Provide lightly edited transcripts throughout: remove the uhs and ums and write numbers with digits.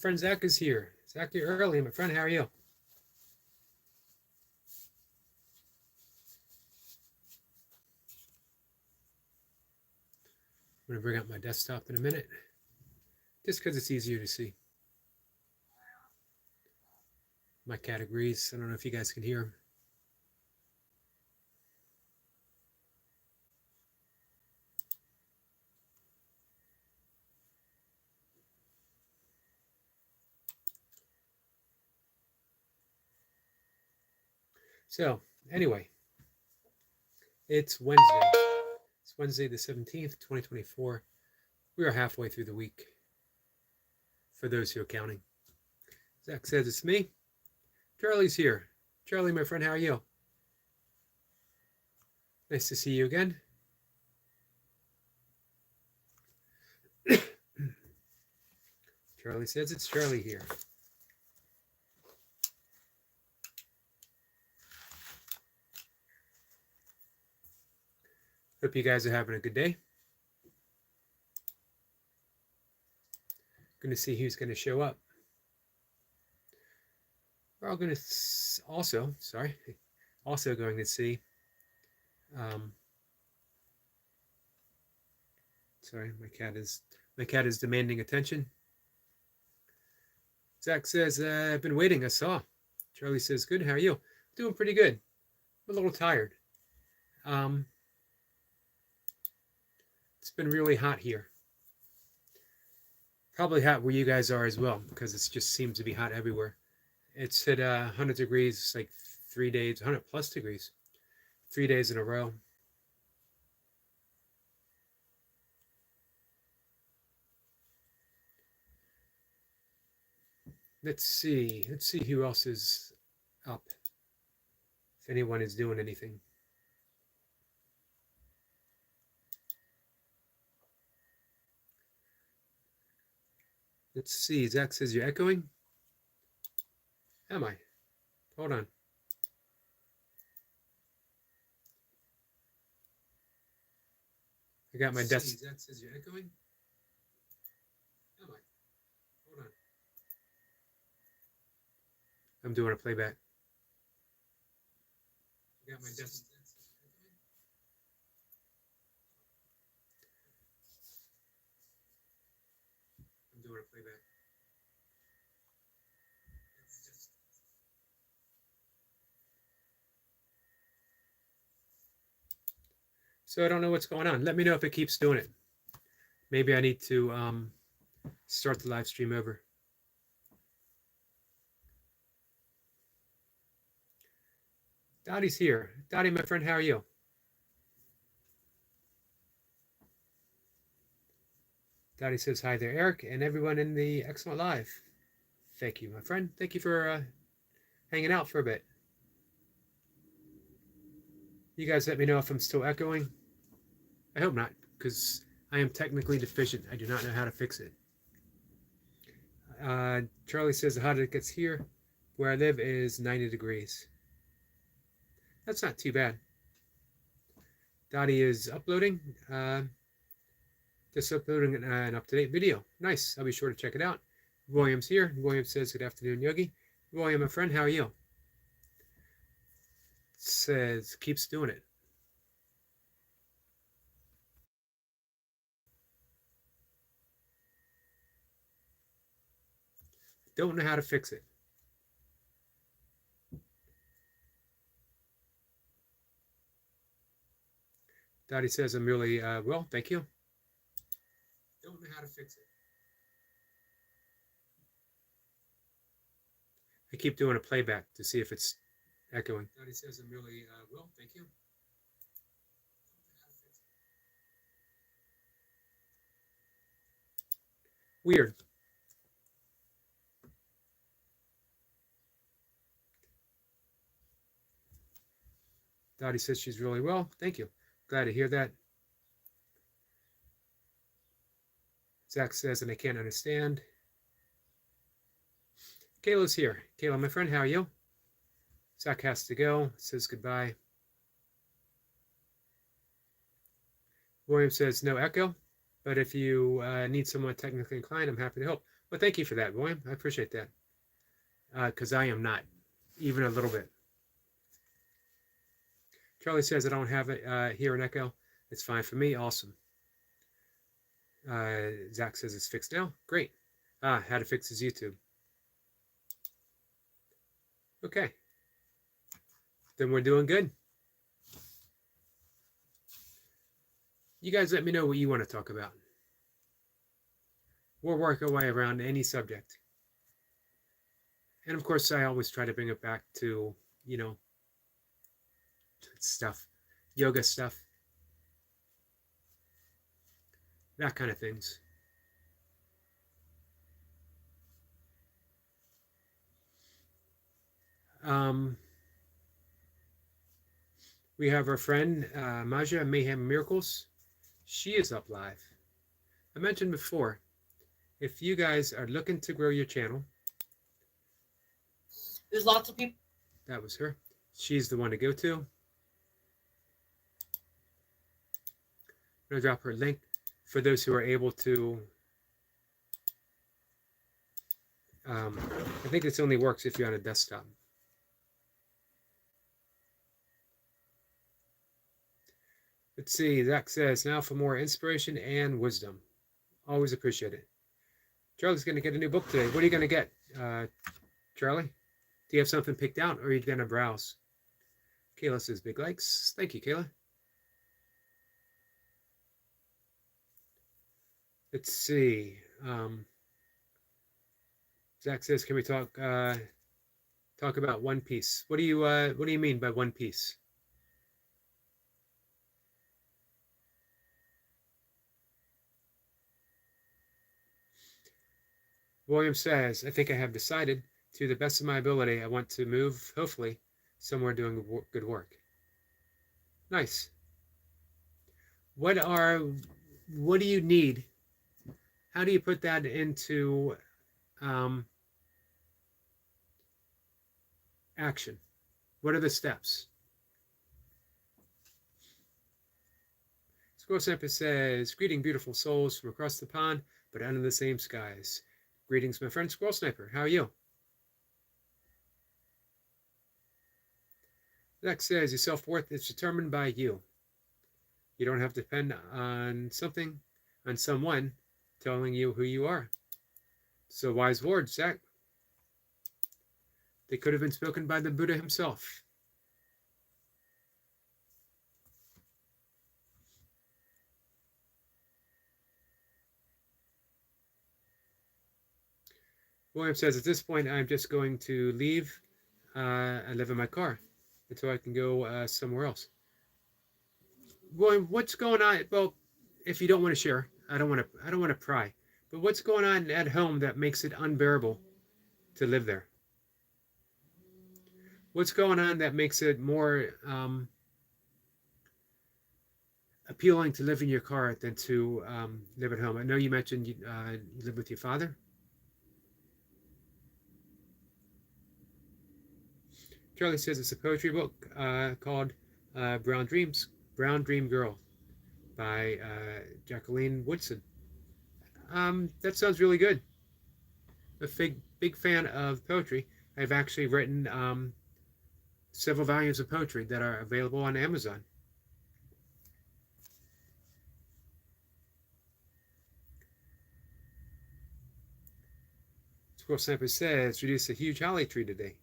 Friend Zach is here. Zach, you're early, my friend. How are you? I'm going to bring up my desktop in a minute, just because it's easier to see. My cat agrees. I don't know if you guys can hear him. So, anyway, it's Wednesday. It's Wednesday the 17th, 2024. We are halfway through the week, for those who are counting. Zach says it's me. Charlie's here. Charlie, my friend, how are you? Nice to see you again. Charlie says it's Charlie here. Hope you guys are having a good day. Going to see who's going to show up. We're all going to also going to see. Sorry, my cat is demanding attention. Zach says, I've been waiting. I saw. Charlie says, good. How are you? Doing pretty good. I'm a little tired. It's been really hot here. Probably hot where you guys are as well, because it just seems to be hot everywhere. It's hit 100 degrees like 3 days, 100 plus degrees, 3 days in a row. Let's see who else is up, if anyone is doing anything. Let's see, Zach says you're echoing. Am I? Hold on. I got my desk. Zach says you're echoing. Am I? Hold on. I'm doing a playback. I got my desk. I'm doing a playback. So I don't know what's going on. Let me know if it keeps doing it. Maybe I need to start the live stream over. Dottie's here. Dottie, my friend, how are you? Dottie says hi there, Eric, and everyone in the Excellent Live. Thank you, my friend. Thank you for hanging out for a bit. You guys let me know if I'm still echoing. I hope not, because I am technically deficient. I do not know how to fix it. Charlie says the hotter it gets here. Where I live is 90 degrees. That's not too bad. Dottie is uploading. Just uploading an up-to-date video. Nice. I'll be sure to check it out. William's here. William says, good afternoon, Yogi. William, my friend, how are you? Says, keeps doing it. Don't know how to fix it. Dottie says, I'm really well, thank you. Don't know how to fix it. I keep doing a playback to see if it's echoing. Dottie says, I'm really well, thank you. Weird. Dottie says she's really well. Thank you. Glad to hear that. Zach says, and I can't understand. Kayla's here. Kayla, my friend, how are you? Zach has to go. Says goodbye. William says no echo, but if you need someone technically inclined, I'm happy to help. Well, thank you for that, William. I appreciate that. Because I am not, even a little bit. Charlie says I don't have it hear an echo. It's fine for me. Awesome. Zach says it's fixed now. Great. How to fix his YouTube. Okay. Then we're doing good. You guys let me know what you want to talk about. We'll work our way around any subject. And of course, I always try to bring it back to, you know, stuff, yoga stuff, that kind of things. We have our friend Maja Mayhem Miracles. She is up live. I mentioned before, if you guys are looking to grow your channel, there's lots of people. That was her. She's the one to go to. I'm going to drop her link for those who are able to. I think this only works if you're on a desktop. Let's see. Zach says, now for more inspiration and wisdom. Always appreciate it. Charlie's going to get a new book today. What are you going to get, Charlie? Do you have something picked out, or are you going to browse? Kayla says, big likes. Thank you, Kayla. Let's see. Zach says, can we talk about One Piece? What do you mean by One Piece? William says, I think I have decided, to the best of my ability, I want to move, hopefully, somewhere doing good work. Nice. What do you need? How do you put that into action? What are the steps? Squirrel Sniper says, greeting beautiful souls from across the pond, but under the same skies. Greetings, my friend Squirrel Sniper. How are you? Zach says, your self-worth is determined by you. You don't have to depend on someone telling you who you are. So wise words, Zach. They could have been spoken by the Buddha himself. William says, at this point, I'm just going to leave and live in my car until I can go somewhere else. William, what's going on? Well, if you don't want to share, I don't want to pry. But what's going on at home that makes it unbearable to live there? What's going on that makes it more appealing to live in your car than to live at home? I know you mentioned you live with your father. Charlie says it's a poetry book called Brown Dream Girl by Jacqueline Woodson. That sounds really good. A big fan of poetry. I've actually written several volumes of poetry that are available on Amazon. Squirrel Sniper says, reduce a huge holly tree today.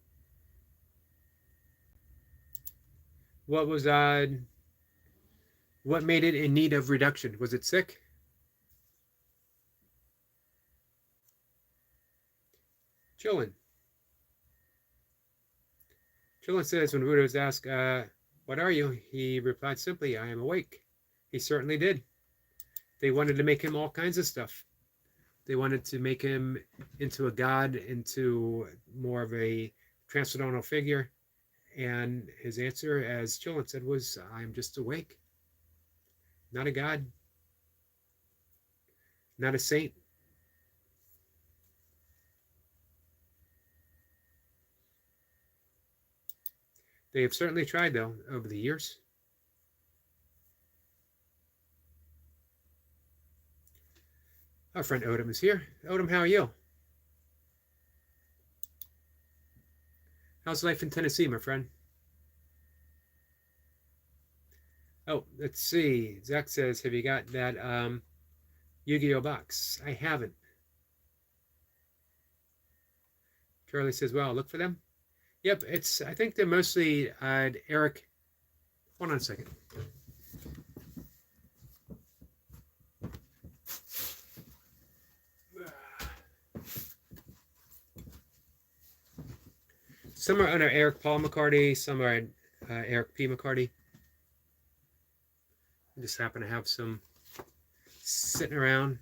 What made it in need of reduction? Was it sick? Chillin says, when Buddha was asked, what are you? He replied simply, I am awake. He certainly did. They wanted to make him all kinds of stuff. They wanted to make him into a god, into more of a transcendental figure. And his answer, as Chillin said, was, I'm just awake. Not a god. Not a saint. They have certainly tried, though, over the years. Our friend Odom is here. Odom, how are you? How's life in Tennessee, my friend? Oh, let's see. Zach says, have you got that Yu-Gi-Oh box? I haven't. Charlie says, well, look for them. Yep, I think they're mostly Eric. Hold on a second. Some are under Eric Paul McCarty, some are Eric P. McCarty. I just happen to have some sitting around, a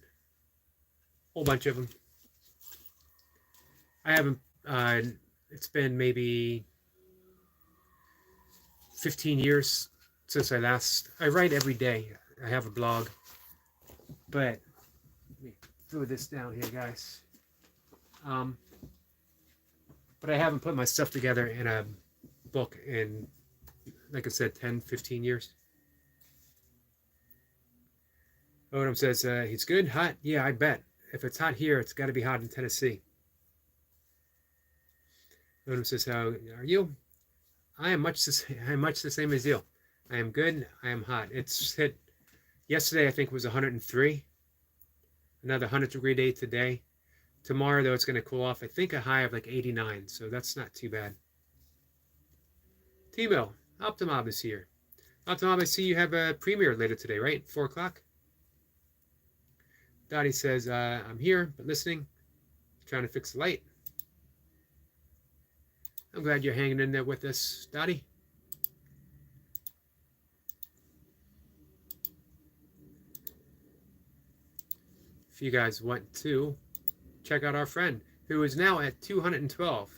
whole bunch of them. I haven't, it's been maybe 15 years since I write every day. I have a blog, but let me throw this down here, guys. But I haven't put my stuff together in a book in, like I said, 10, 15 years. Odom says, he's good, hot? Yeah, I bet. If it's hot here, it's got to be hot in Tennessee. Odom says, how are you? I am much the same as you. I am good. I am hot. It's hit, yesterday I think was 103. Another 100-degree day today. Tomorrow, though, it's going to cool off. I think a high of like 89, so that's not too bad. Timo, Optimob is here. Optimob, I see you have a premiere later today, right? 4 o'clock? Dottie says, I'm here, but listening. Trying to fix the light. I'm glad you're hanging in there with us, Dottie. If you guys want to check out our friend, who is now at 212.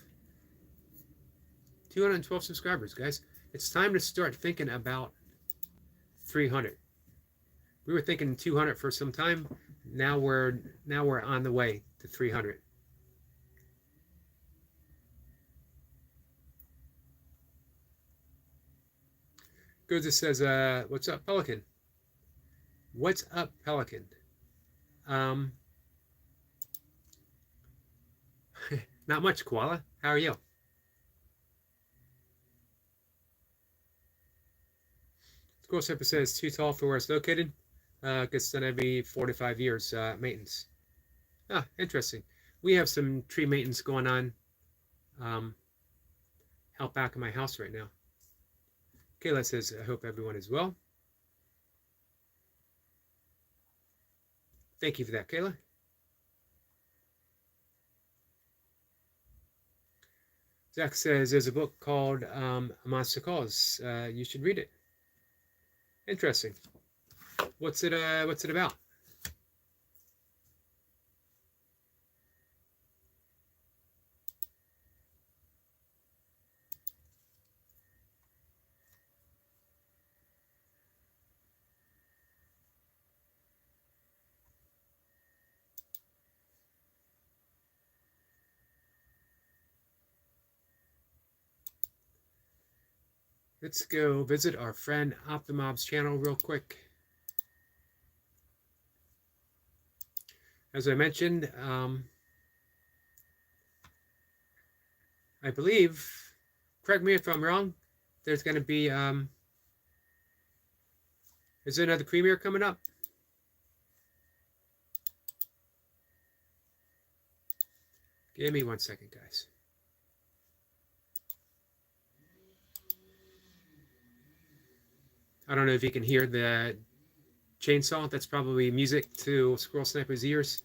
212 subscribers, guys. It's time to start thinking about 300. We were thinking 200 for some time. Now we're on the way to 300. Goza says, what's up, Pelican? What's up, Pelican? Not much, Koala. How are you? Squirrel Snapper says, too tall for where it's located. Gets done every 4 to 5 years, maintenance. Ah, interesting. We have some tree maintenance going on out back in my house right now. Kayla says, I hope everyone is well. Thank you for that, Kayla. Zach says, there's a book called A Monster Calls. You should read it. Interesting. What's it about? Let's go visit our friend Optimob's channel real quick. As I mentioned, I believe, correct me if I'm wrong, there's going to be, is there another premiere coming up? Give me 1 second, guys. I don't know if you can hear the chainsaw. That's probably music to Squirrel Sniper's ears.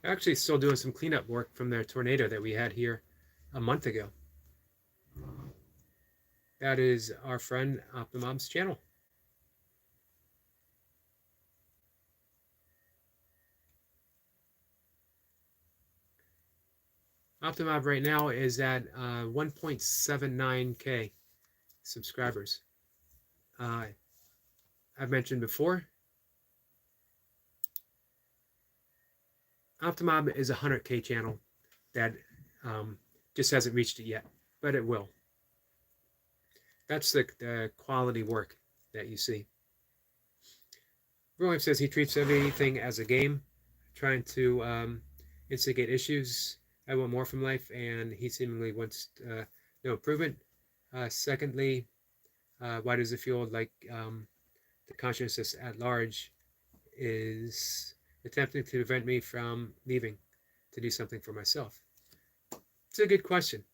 They're actually still doing some cleanup work from their tornado that we had here a month ago. That is our friend Optimob's channel. Optimob right now is at 1.79K subscribers. I've mentioned before, Optimob is a 100K channel that just hasn't reached it yet, but it will. That's the quality work that you see. William says he treats everything as a game, trying to instigate issues. I want more from life, and he seemingly wants no improvement. Secondly, why does it feel like the consciousness at large is attempting to prevent me from leaving to do something for myself? It's a good question.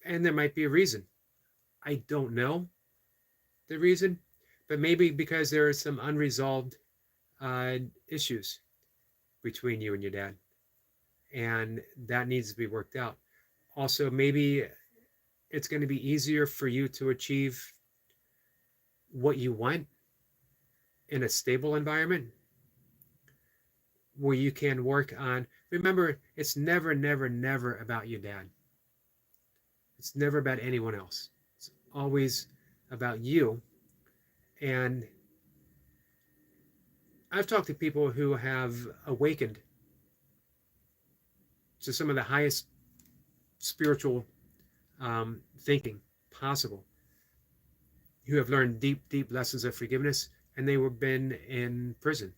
And there might be a reason. I don't know the reason, but maybe because there are some unresolved issues between you and your dad, and that needs to be worked out. Also, maybe it's going to be easier for you to achieve what you want in a stable environment where you can work on. Remember, it's never, never, never about your dad. It's never about anyone else. It's always about you. And I've talked to people who have awakened to some of the highest spiritual thinking possible, who have learned deep, deep lessons of forgiveness, and they were been in prison.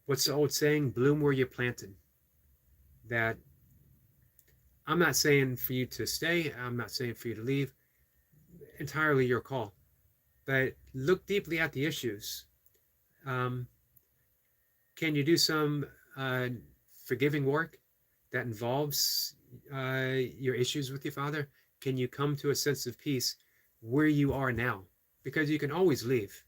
What's the old saying? Bloom where you're planted. That I'm not saying for you to stay. I'm not saying for you to leave. Entirely your call. But look deeply at the issues. Um, can you do some forgiving work that involves your issues with your father? Can you come to a sense of peace where you are now? Because you can always leave.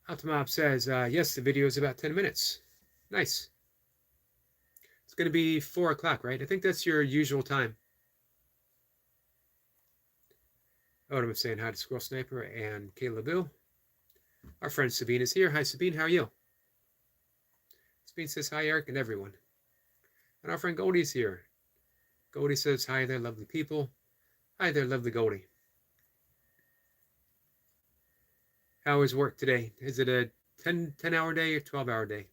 Altamab says, yes, the video is about 10 minutes. Nice. It's going to be 4 o'clock, right? I think that's your usual time. Odom is saying hi to Squirrel Sniper and Kayla Boo. Our friend Sabine is here. Hi, Sabine. How are you? Sabine says hi, Eric, and everyone. And our friend Goldie's here. Goldie says hi there, lovely people. Hi there, lovely Goldie. How is work today? Is it a 10-hour day or 12-hour day?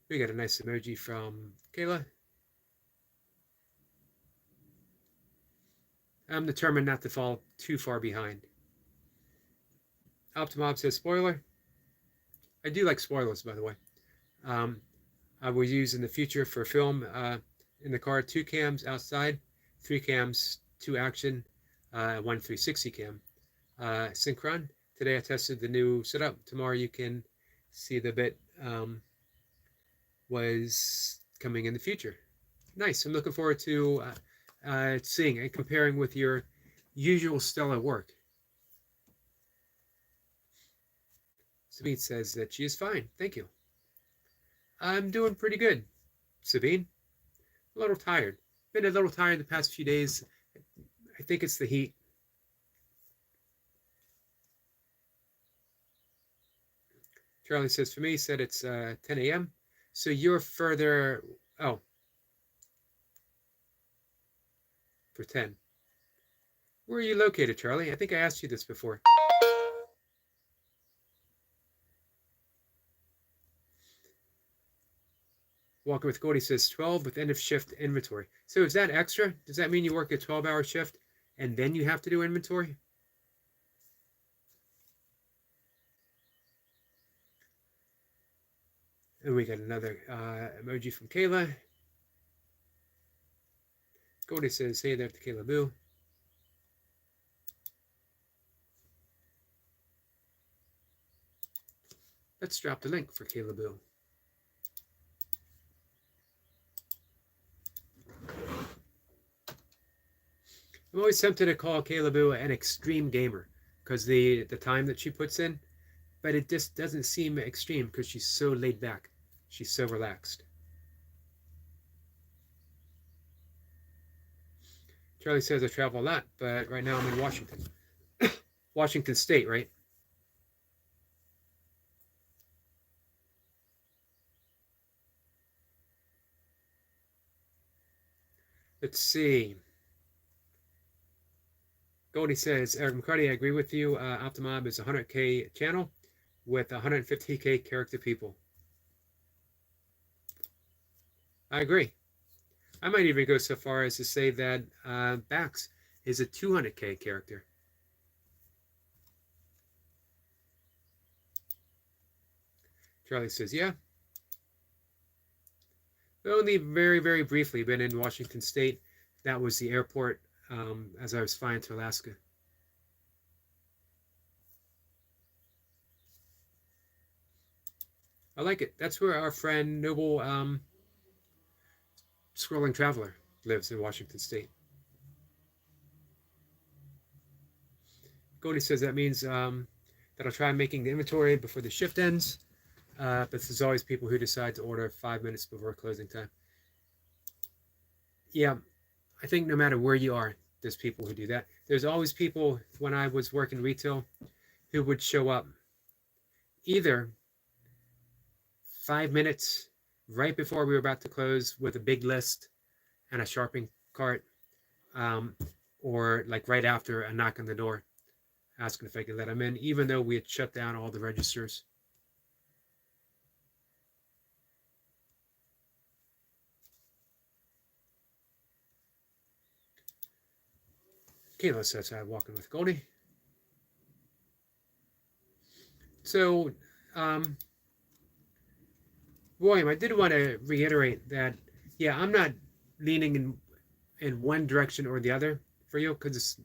We got a nice emoji from Kayla. I'm determined not to fall too far behind. Optimob says spoiler. I do like spoilers, by the way. I will use in the future for film in the car 2 cams outside, 3 cams, 2 action, 1 360 cam. Synchron. Today I tested the new setup. Tomorrow you can see the bit was coming in the future. Nice. I'm looking forward to seeing and comparing with your usual stellar work. Sabine says that she is fine. Thank you. I'm doing pretty good, Sabine. A little tired. Been a little tired the past few days. I think it's the heat. Charlie says, for me, said it's 10 a.m. So you're further, oh, for 10. Where are you located, Charlie? I think I asked you this before. Walker with Goldie says 12 with end of shift inventory. So is that extra? Does that mean you work a 12-hour shift and then you have to do inventory? And we got another emoji from Kayla. Goldie says, hey there to Kayla Boo. Let's drop the link for Kayla Boo. I'm always tempted to call Kayla Boo an extreme gamer because the time that she puts in, but it just doesn't seem extreme because she's so laid back. She's so relaxed. Charlie says I travel a lot, but right now I'm in Washington. Washington State, right? Let's see. Goldie says, Eric McCarty, I agree with you. Optimob is a 100K channel with 150K character people. I agree. I might even go so far as to say that Bax is a 200K character. Charlie says, yeah. Only very, very briefly been in Washington State. That was the airport as I was flying to Alaska. I like it. That's where our friend Noble Scrolling Traveler lives in Washington State. Cody says that means that I'll try making the inventory before the shift ends. But there's always people who decide to order 5 minutes before closing time. Yeah, I think no matter where you are, there's people who do that. There's always people, when I was working retail, who would show up either 5 minutes right before we were about to close with a big list and a shopping cart, or like right after a knock on the door asking if I could let them in, even though we had shut down all the registers. Okay, let's start walking with Goldie. So, William, I did want to reiterate that, yeah, I'm not leaning in one direction or the other for you, because it's,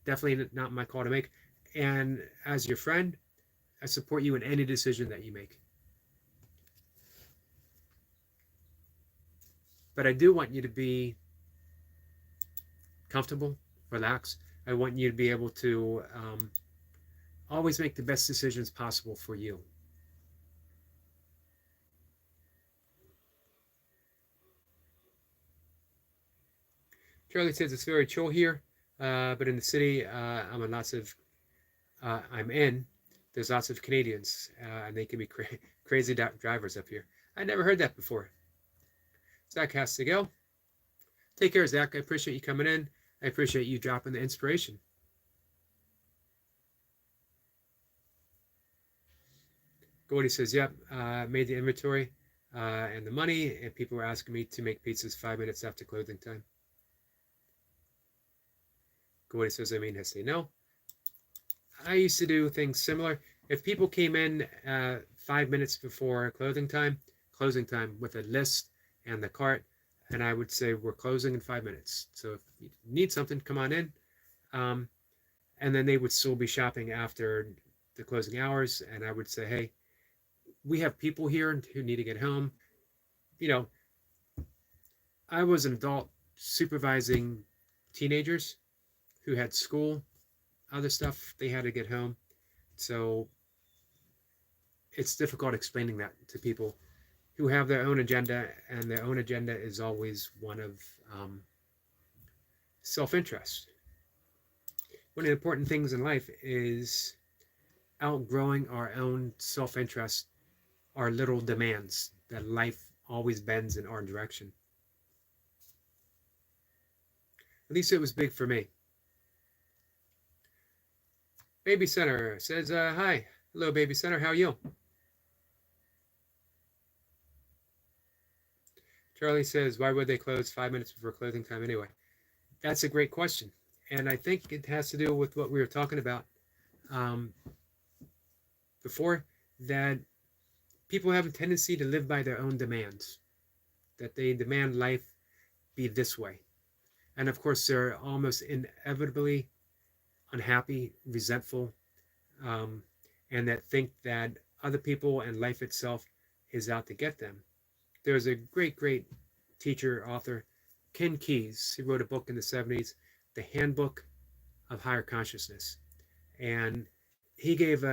definitely not my call to make. And as your friend, I support you in any decision that you make. But I do want you to be comfortable, relax. I want you to be able to always make the best decisions possible for you. Charlie says it's very chill here, but in the city I'm in, there's lots of Canadians, and they can be crazy drivers up here. I never heard that before. Zach has to go. Take care, Zach. I appreciate you coming in. I appreciate you dropping the inspiration. Gordy says, yep, made the inventory and the money, and people were asking me to make pizzas 5 minutes after closing time. Gordy says, I say no. I used to do things similar. If people came in 5 minutes before closing time with a list and the cart, and I would say, we're closing in 5 minutes. So if you need something, come on in. And then they would still be shopping after the closing hours. And I would say, hey, we have people here who need to get home. I was an adult supervising teenagers who had school, other stuff they had to get home. So it's difficult explaining that to people who have their own agenda, and their own agenda is always one of self-interest. One of the important things in life is outgrowing our own self-interest, our little demands, that life always bends in our direction. At least it was big for me. Baby Center says, hi. Hello, Baby Center. How are you? Charlie says, why would they close 5 minutes before closing time anyway? That's a great question. And I think it has to do with what we were talking about before, that people have a tendency to live by their own demands, that they demand life be this way. And of course, they're almost inevitably unhappy, resentful, and that think that other people and life itself is out to get them. There's a great teacher, author, Ken Keyes. He wrote a book in the 70s, The Handbook of Higher Consciousness. And he gave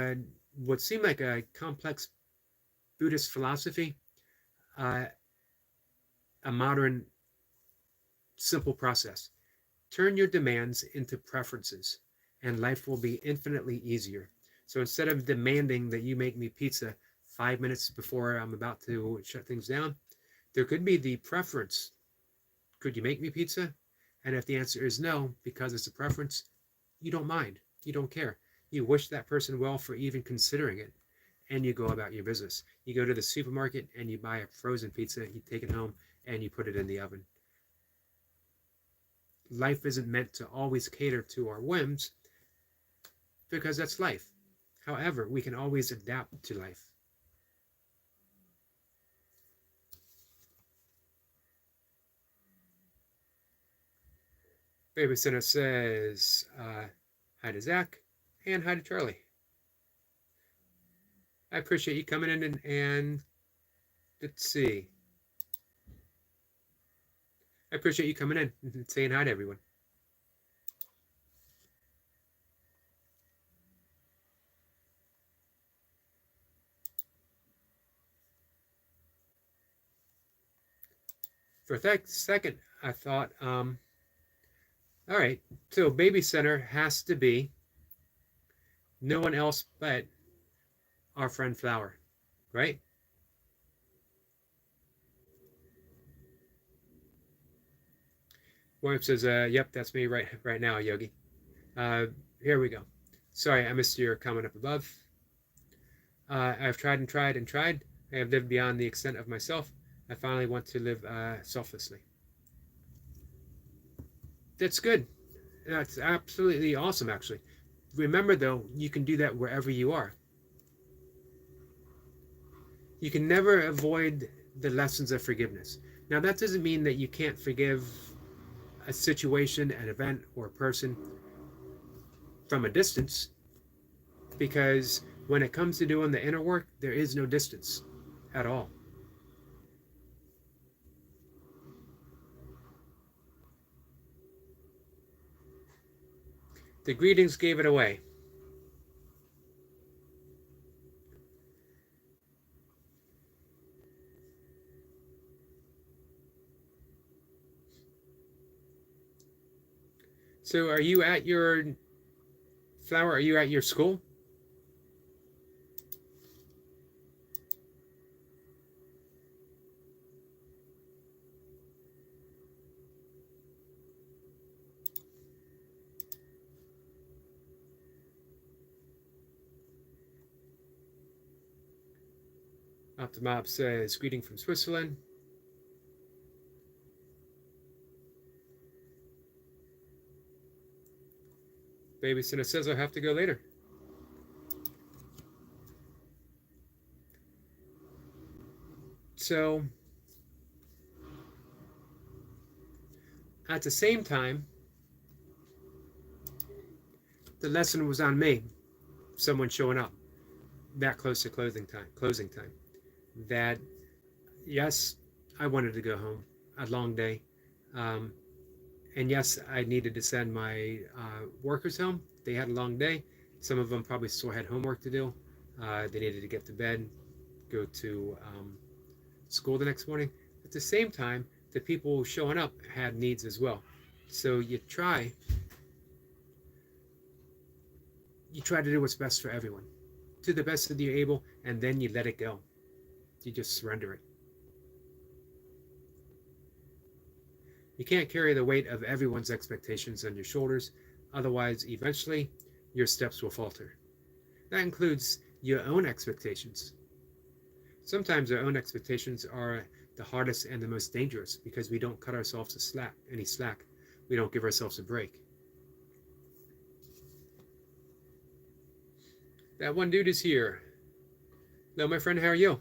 what seemed like a complex Buddhist philosophy, a modern, simple process. Turn your demands into preferences, and life will be infinitely easier. So instead of demanding that you make me pizza 5 minutes before I'm about to shut things down, there could be the preference. Could you make me pizza? And if the answer is no, because it's a preference, you don't mind. You don't care. You wish that person well for even considering it, and you go about your business. You go to the supermarket and you buy a frozen pizza, you take it home, and you put it in the oven. Life isn't meant to always cater to our whims, because that's life. However, we can always adapt to life. Baby Center says hi to Zach and hi to Charlie. I appreciate you coming in and let's see. I appreciate you coming in and saying hi to everyone. For a second, I thought, all right, so Baby Center has to be no one else but our friend Flower, right? William says, yep, that's me right now, Yogi. Uh, here we go. Sorry, I missed your comment up above. I've tried and tried and tried. I have lived beyond the extent of myself. I finally want to live selflessly. That's good. That's absolutely awesome, actually. Remember, though, you can do that wherever you are. You can never avoid the lessons of forgiveness. Now, that doesn't mean that you can't forgive a situation, an event, or a person from a distance, because when it comes to doing the inner work, there is no distance at all. The greetings gave it away. So, are you at your Flower? Are you at your school? Optimop says, greeting from Switzerland. Babysitter says I'll have to go later. So, at the same time, the lesson was on me. Someone showing up that close to closing time. That, yes, I wanted to go home. A long day. Um, and yes, I needed to send my workers home. They had a long day. Some of them probably still had homework to do. They needed to get to bed, go to school the next morning. At the same time, the people showing up had needs as well. So you try to do what's best for everyone to the best that you're able, and then you let it go. You just surrender it. You can't carry the weight of everyone's expectations on your shoulders, otherwise, eventually, your steps will falter. That includes your own expectations. Sometimes our own expectations are the hardest and the most dangerous because we don't cut ourselves any slack. We don't give ourselves a break. That one dude is here. Hello, my friend, how are you?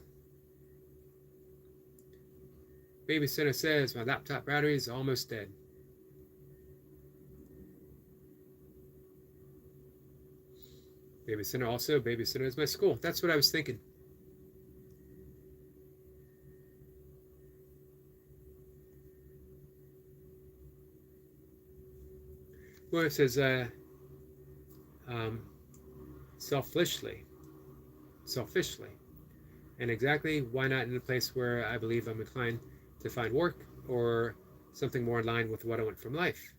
Babysitter says my laptop battery is almost dead. Babysitter is my school. That's what I was thinking. Well, it says um, selfishly. And exactly, why not in a place where I believe I'm inclined to find work or something more in line with what I want from life?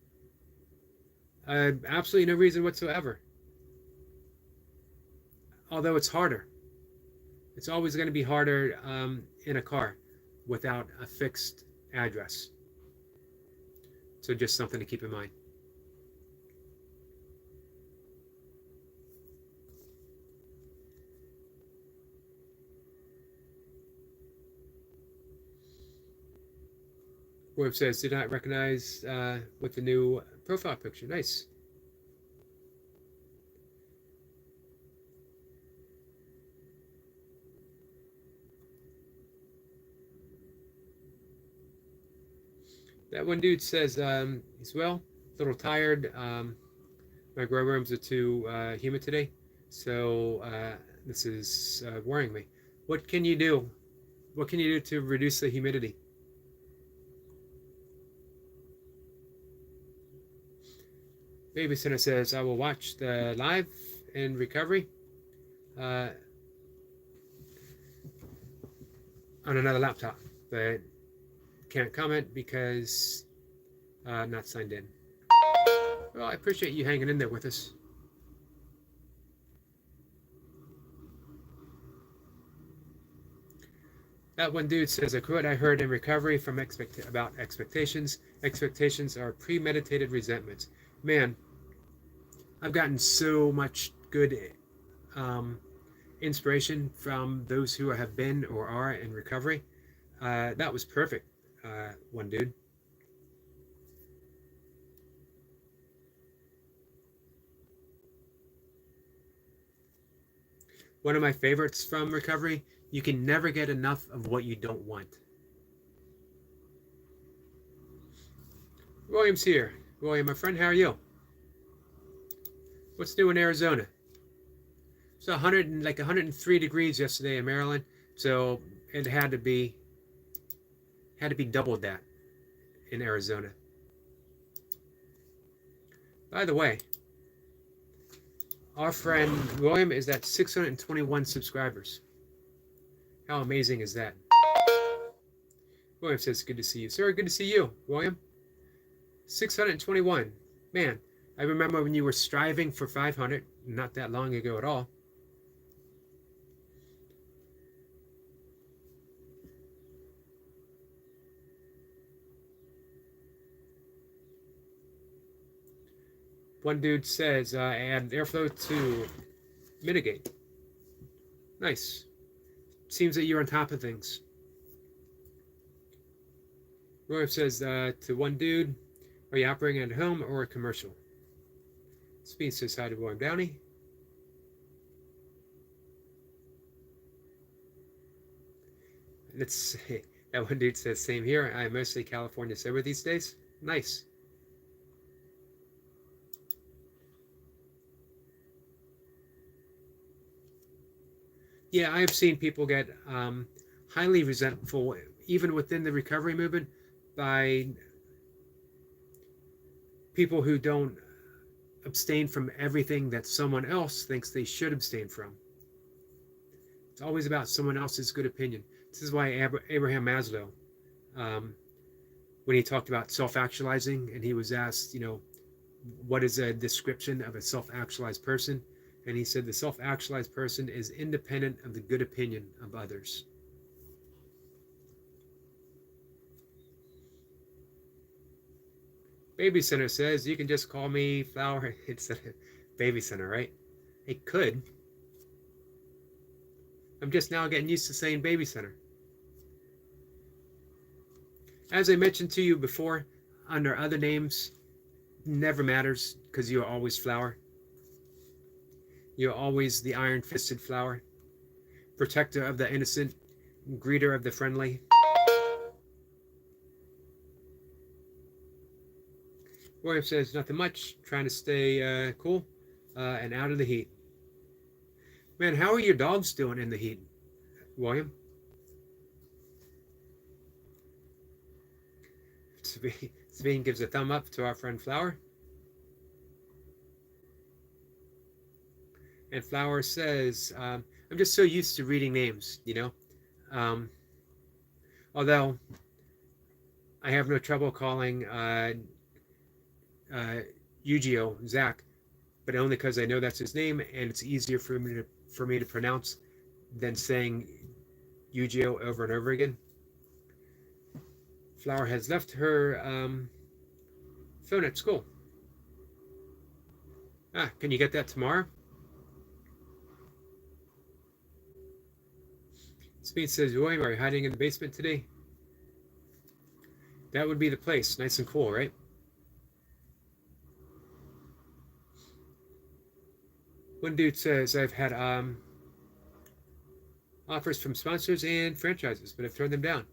Absolutely no reason whatsoever. Although it's harder. It's always going to be harder in a car without a fixed address. So just something to keep in mind. Web says, did not recognize with the new profile picture. Nice. That one dude says, he's well, little tired. My grow rooms are too humid today, so this is worrying me. What can you do? What can you do to reduce the humidity? Babysitter says, I will watch the live in recovery uh, on another laptop, but can't comment because I'm not signed in. Well, I appreciate you hanging in there with us. That one dude says, a quote I heard in recovery from about expectations. Expectations are premeditated resentments. Man, I've gotten so much good um, inspiration from those who have been or are in recovery. That was perfect, one dude. One of my favorites from recovery, you can never get enough of what you don't want. William's here. William, my friend, how are you? What's new in Arizona? It's 103 degrees yesterday in Maryland, so it had to be doubled that in Arizona. By the way, our friend William is at 621 subscribers. How amazing is that? William says, good to see you. Sir, good to see you, William. 621. Man, I remember when you were striving for 500, not that long ago at all. One dude says, add airflow to mitigate. Nice. Seems that you're on top of things. Roy says to one dude, are you operating at home or a commercial? Speed says hi to William Downey. Let's say that one dude says, same here. I'm mostly California sober these days. Nice. Yeah, I've seen people get highly resentful, even within the recovery movement, by people who don't abstain from everything that someone else thinks they should abstain from. It's always about someone else's good opinion. This is why Abraham Maslow, when he talked about self-actualizing, and he was asked, what is a description of a self-actualized person? And he said the self-actualized person is independent of the good opinion of others. Baby Center says, you can just call me Flower instead of Baby Center, right? It could. I'm just now getting used to saying Baby Center. As I mentioned to you before, under other names, never matters because you're always Flower. You're always the iron-fisted Flower, protector of the innocent, greeter of the friendly. William says, nothing much, trying to stay cool and out of the heat. Man, how are your dogs doing in the heat, William? Sabine gives a thumb up to our friend Flower. And Flower says, I'm just so used to reading names, although I have no trouble calling Yu-Gi-Oh! Zach, but only because I know that's his name and it's easier for me to pronounce than saying Yu-Gi-Oh! Over and over again. Flower has left her phone at school. Can you get that tomorrow? Speed says, William, are you hiding in the basement today? That would be the place. Nice and cool, right? One dude says, I've had offers from sponsors and franchises, but I've turned them down.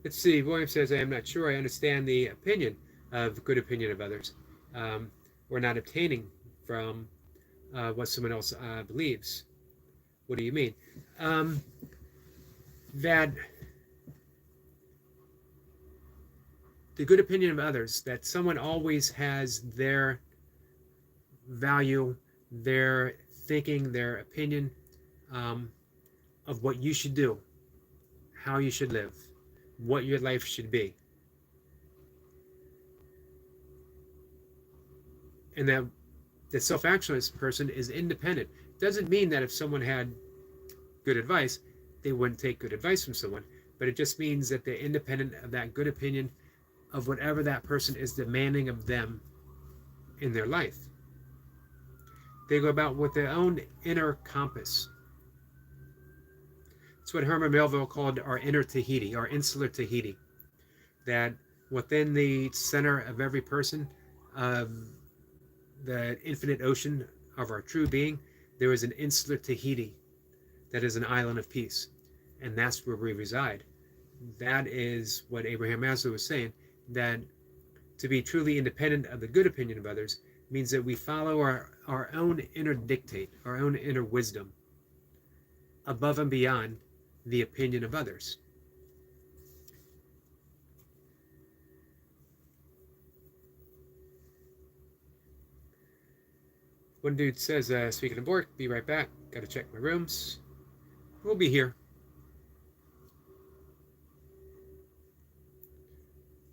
Let's see. William says, I am not sure I understand the opinion of good opinion of others. We're not obtaining from what someone else believes. What do you mean? That the good opinion of others, that someone always has their value, their thinking, their opinion of what you should do, how you should live, what your life should be. And that the self-actualized person is independent. Doesn't mean that if someone had good advice, they wouldn't take good advice from someone, but it just means that they're independent of that good opinion of whatever that person is demanding of them in their life. They go about with their own inner compass. It's what Herman Melville called our inner Tahiti, our insular Tahiti. That within the center of every person, the infinite ocean of our true being, there is an insular Tahiti that is an island of peace. And that's where we reside. That is what Abraham Maslow was saying, that to be truly independent of the good opinion of others means that we follow our own inner dictate, our own inner wisdom, above and beyond the opinion of others. One dude says, speaking of work, be right back. Got to check my rooms. We'll be here.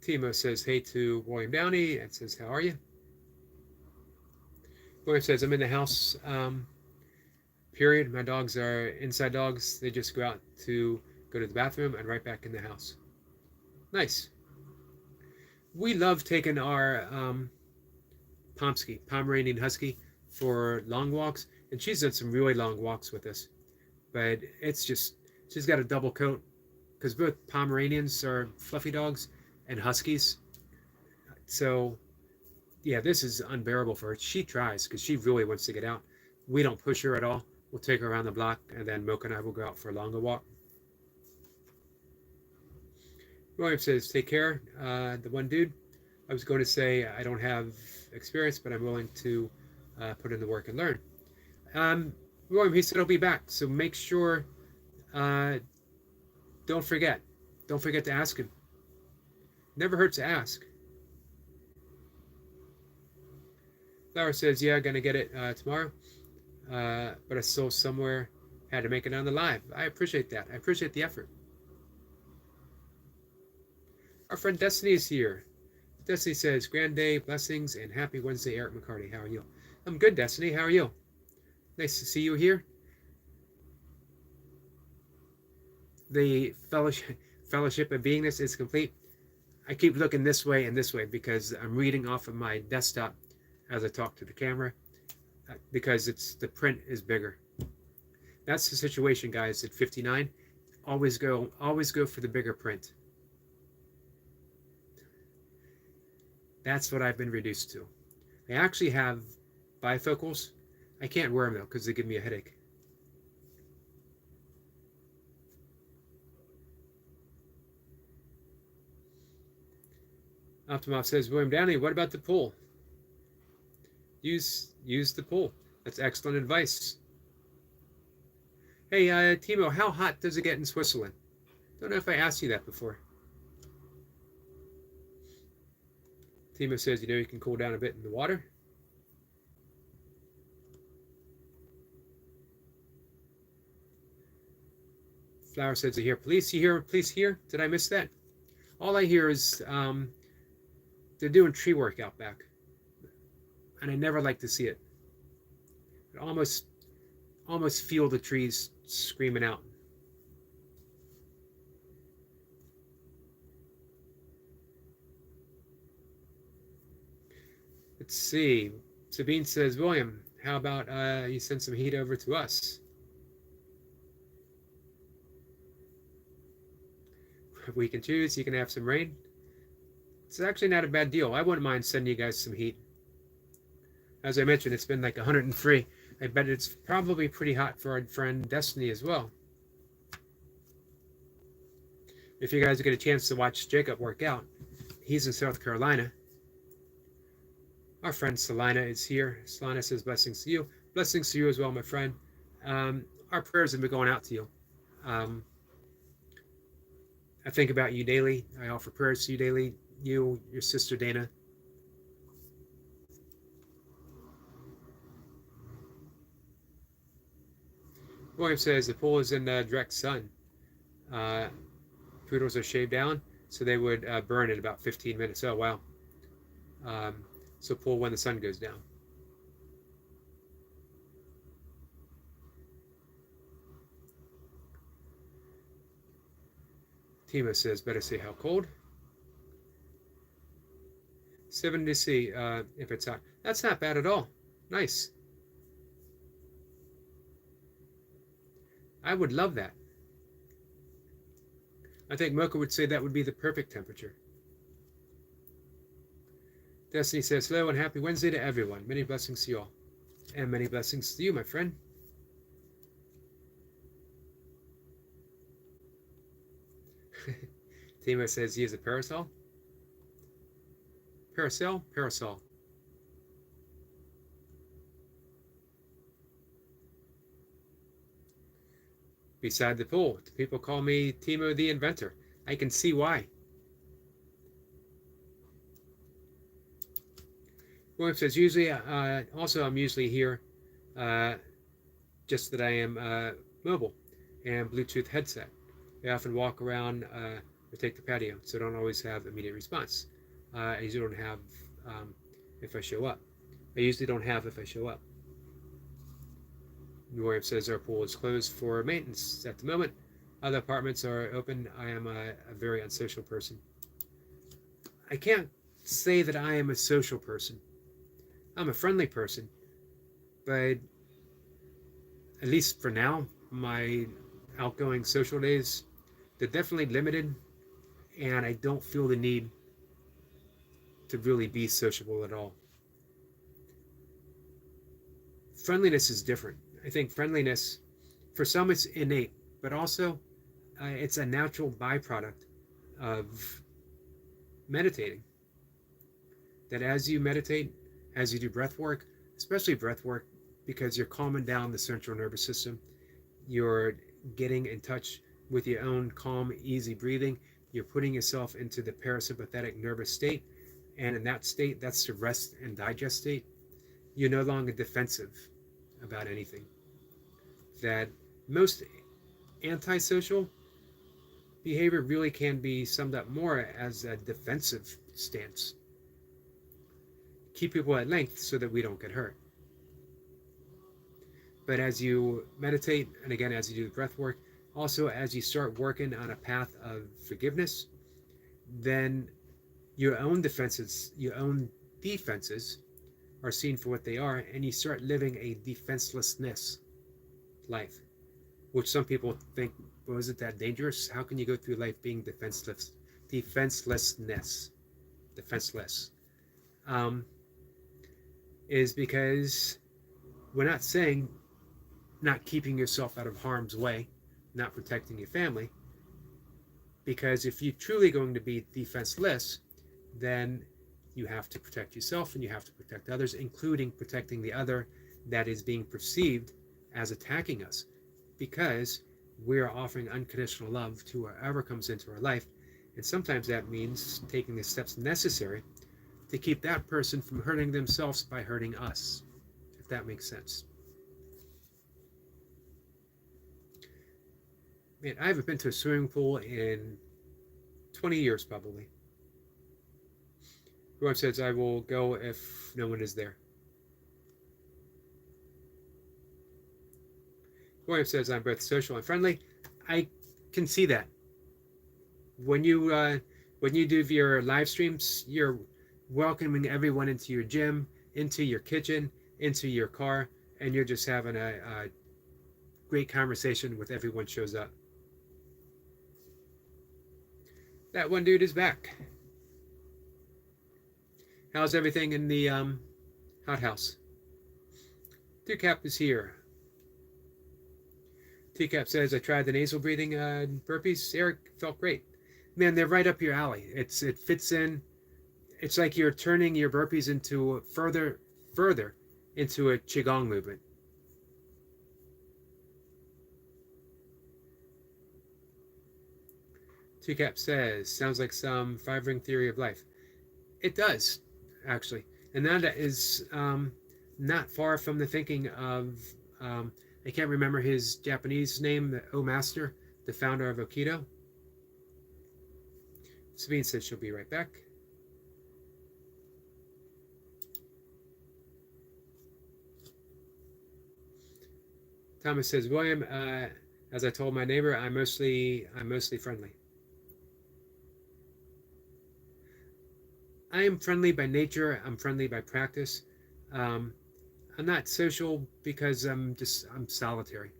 Timo says, hey to William Downey, and says, how are you? William says, I'm in the house, period. My dogs are inside dogs. They just go out to go to the bathroom and right back in the house. Nice. We love taking our Pomsky, Pomeranian Husky, for long walks, and she's done some really long walks with us. But it's just, she's got a double coat, because both Pomeranians are fluffy dogs and Huskies. So, yeah, this is unbearable for her. She tries, because she really wants to get out. We don't push her at all. We'll take her around the block, and then Mocha and I will go out for a longer walk. William says, take care. The one dude, I was going to say I don't have experience, but I'm willing to put in the work and learn. William, he said he'll be back, so make sure, don't forget to ask him. Never hurts to ask. Flower says, yeah, gonna get it tomorrow, but I still somewhere had to make it on the live. I appreciate that. I appreciate the effort. Our friend Destiny is here. Destiny says, grand day, blessings, and happy Wednesday, Eric McCarty. How are you? I'm good, Destiny. How are you? Nice to see you here. The fellowship of beingness is complete. I keep looking this way and this way because I'm reading off of my desktop as I talk to the camera, because the print is bigger. That's the situation, guys, at 59. Always go for the bigger print. That's what I've been reduced to. I actually have bifocals. I can't wear them though because they give me a headache. Optimov says, William Downey, what about the pool? Use the pool. That's excellent advice. Hey, Timo, how hot does it get in Switzerland? Don't know if I asked you that before. Timo says, you can cool down a bit in the water. Flower says, I hear police. You hear police here? Did I miss that? All I hear is they're doing tree work out back. And I never like to see it. I almost feel the trees screaming out. Let's see. Sabine says, William, how about you send some heat over to us? If we can choose, you can have some rain. It's actually not a bad deal. I wouldn't mind sending you guys some heat. As I mentioned, it's been like 103. I bet it's probably pretty hot for our friend Destiny as well. If you guys get a chance to watch Jacob work out, he's in South Carolina. Our friend Selina is here. Selina says blessings to you. Blessings to you as well, my friend. Our prayers have been going out to you. I think about you daily. I offer prayers to you daily. You, your sister Dana. William says the pool is in direct sun. Poodles are shaved down, so they would burn in about 15 minutes. Oh, wow. So pool when the sun goes down. Timo says, better say how cold. 70 C if it's hot. That's not bad at all. Nice. I would love that. I think Mocha would say that would be the perfect temperature. Destiny says, hello and happy Wednesday to everyone. Many blessings to you all. And many blessings to you, my friend. Timo says he is a parasol. Parasol. Beside the pool, people call me Timo the Inventor. I can see why. William says, usually, also I'm usually here, just that I am mobile and Bluetooth headset. I often walk around or take the patio, so I don't always have immediate response. I usually don't have if I show up. I usually don't have if I show up. William says our pool is closed for maintenance at the moment. Other apartments are open. I am a very unsocial person. I can't say that I am a social person. I'm a friendly person, but at least for now, my outgoing social days, they're definitely limited, and I don't feel the need to really be sociable at all. Friendliness is different. I think friendliness, for some it's innate, but also it's a natural byproduct of meditating. That as you meditate, as you do breath work, especially breath work, because you're calming down the central nervous system, you're getting in touch with your own calm, easy breathing, you're putting yourself into the parasympathetic nervous state, and in that state, that's the rest and digest state, you're no longer defensive about anything. That most antisocial behavior really can be summed up more as a defensive stance. Keep people at length so that we don't get hurt. But as you meditate, and again, as you do the breath work, also as you start working on a path of forgiveness, then your own defenses are seen for what they are, and you start living a defenselessness life, which some people think, well, is it that dangerous? How can you go through life being defenseless? Defenseless. Is because we're not saying not keeping yourself out of harm's way, not protecting your family, because if you're truly going to be defenseless, then you have to protect yourself and you have to protect others, including protecting the other that is being perceived as attacking us, because we are offering unconditional love to whoever comes into our life, and sometimes that means taking the steps necessary to keep that person from hurting themselves by hurting us, if that makes sense. Man, I haven't been to a swimming pool in 20 years probably. Everyone says I will go if no one is there. William says I'm both social and friendly. I can see that. When you do your live streams, you're welcoming everyone into your gym, into your kitchen, into your car, and you're just having a great conversation with everyone shows up. That one dude is back. How's everything in the hot house? Two-Cap is here. Two-Cap says, I tried the nasal breathing burpees. Eric felt great. man, they're right up your alley. It fits in. It's like you're turning your burpees into further into a qigong movement. Two Cap says, sounds like some 5-ring theory of life. It does, actually. And that is not far from the thinking of, I can't remember his Japanese name, the O Master, the founder of Aikido. Sabine says she'll be right back. Thomas says, William, as I told my neighbor, I'm mostly friendly. I am friendly by nature. I'm friendly by practice. I'm not social because I'm solitary.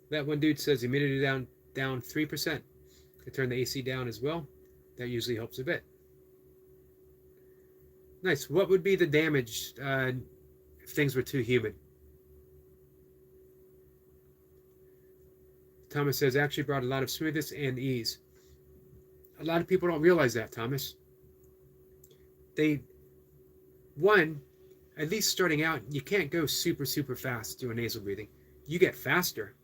That one dude says humidity down 3%. Could turn the AC down as well. That usually helps a bit. Nice. What would be the damage if things were too humid? Thomas says, actually brought a lot of smoothness and ease. A lot of people don't realize that, Thomas. At least starting out, you can't go super fast doing nasal breathing. You get faster,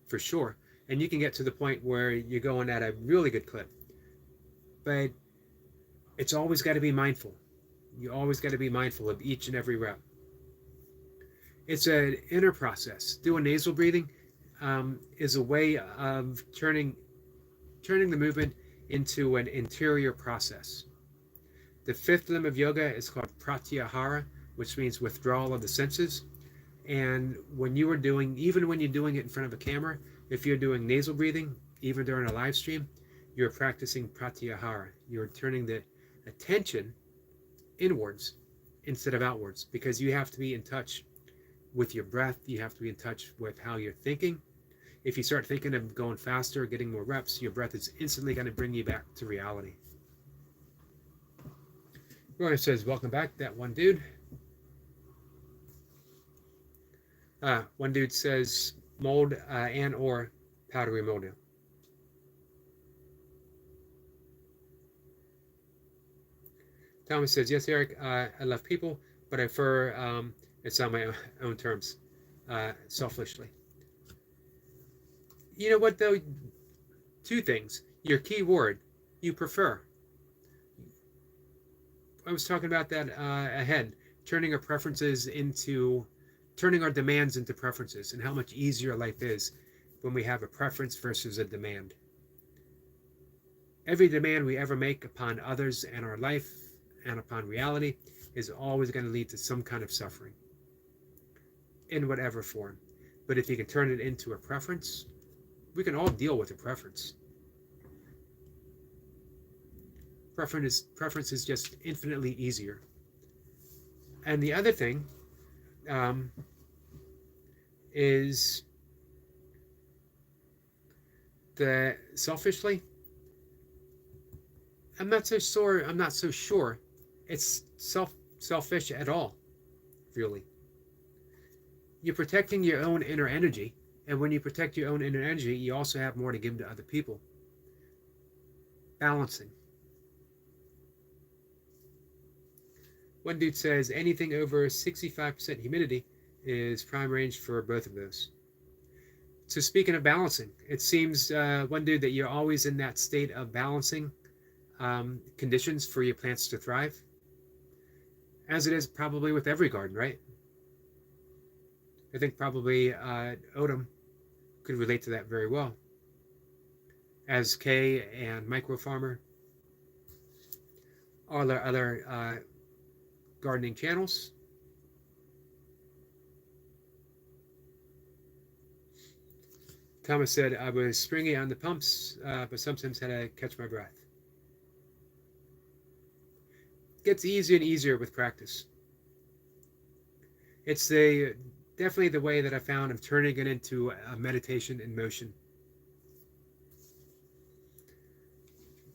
for sure, and you can get to the point where you're going at a really good clip. But it's always got to be mindful. You always got to be mindful of each and every rep. It's an inner process. Doing nasal breathing is a way of turning the movement into an interior process. The fifth limb of yoga is called pratyahara, which means withdrawal of the senses. And when you're doing it in front of a camera, if you're doing nasal breathing, even during a live stream, you're practicing pratyahara. You're turning the attention inwards instead of outwards, because you have to be in touch with your breath. You have to be in touch with how you're thinking. If you start thinking of going faster, getting more reps, your breath is instantly going to bring you back to reality. Roy says, welcome back, that one dude. One dude says, mold and or powdery mildew. Thomas says, yes, Eric, I love people, but I prefer it's on my own terms, selfishly. You know what, though? Two things. Your key word, you prefer. I was talking about that ahead, turning our demands into preferences, and how much easier life is when we have a preference versus a demand. Every demand we ever make upon others and our life and upon reality is always going to lead to some kind of suffering in whatever form. But if you can turn it into a preference, we can all deal with a preference. Preference is just infinitely easier. And the other thing is that selfishly, I'm not so sure it's selfish at all, really. You're protecting your own inner energy, and when you protect your own inner energy, you also have more to give to other people. Balancing. One dude says anything over 65% humidity is prime range for both of those. So speaking of balancing, it seems, one dude, that you're always in that state of balancing conditions for your plants to thrive, as it is probably with every garden, right? I think probably Odom could relate to that very well, as Kay and Micro Farmer, all our other gardening channels. Thomas said, I was springy on the pumps, but sometimes had to catch my breath. It gets easier and easier with practice. It's definitely the way that I found of turning it into a meditation in motion.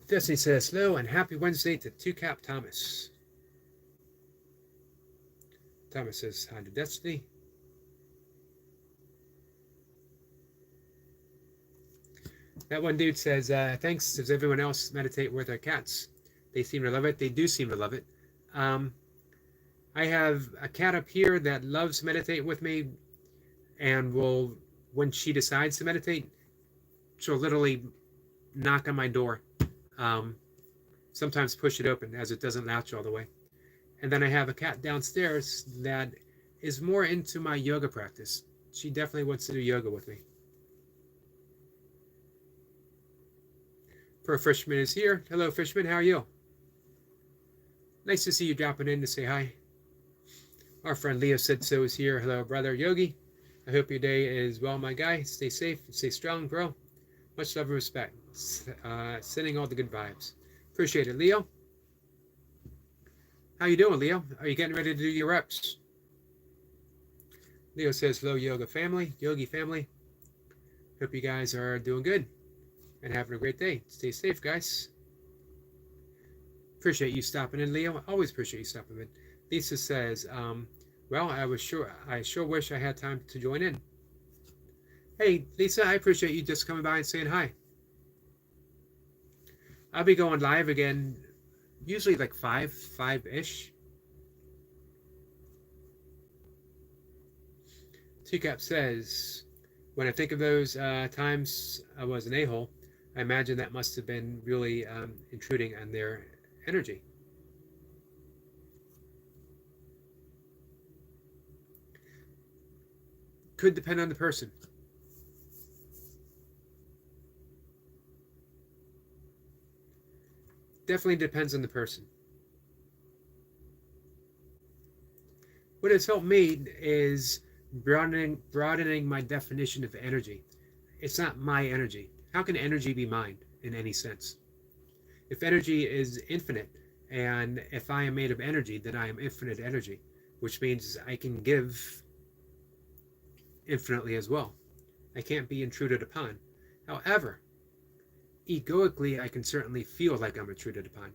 Destiny says, hello and happy Wednesday to 2Cap Thomas. Thomas says, hi to Destiny. That one dude says, thanks. Does everyone else meditate with their cats? They seem to love it. They do seem to love it. Um, I have a cat up here that loves to meditate with me and will, when she decides to meditate, she'll literally knock on my door. Um, Sometimes push it open as it doesn't latch all the way. And then I have a cat downstairs that is more into my yoga practice. She definitely wants to do yoga with me. Per Fishman is here. Hello, Fishman. How are you? Nice to see you dropping in to say hi. Our friend Leo said so is here. Hello, brother Yogi. I hope your day is well, my guy. Stay safe. Stay strong, bro. Much love and respect. Sending all the good vibes. Appreciate it, Leo. How you doing, Leo? Are you getting ready to do your reps? Leo says, hello, yoga family, yogi family. Hope you guys are doing good and having a great day. Stay safe, guys. Appreciate you stopping in, Leo. Always appreciate you stopping in. Lisa says, well, I sure wish I had time to join in. Hey, Lisa, I appreciate you just coming by and saying hi. I'll be going live again, usually like 5-ish. Teacup says, when I think of those times I was an a-hole, I imagine that must have been really intruding on their energy. Could depend on the person. Definitely depends on the person. What has helped me is broadening my definition of energy. It's not my energy. How can energy be mine in any sense? If energy is infinite, and if I am made of energy, then I am infinite energy, which means I can give infinitely as well. I can't be intruded upon. However, egoically, I can certainly feel like I'm intruded upon,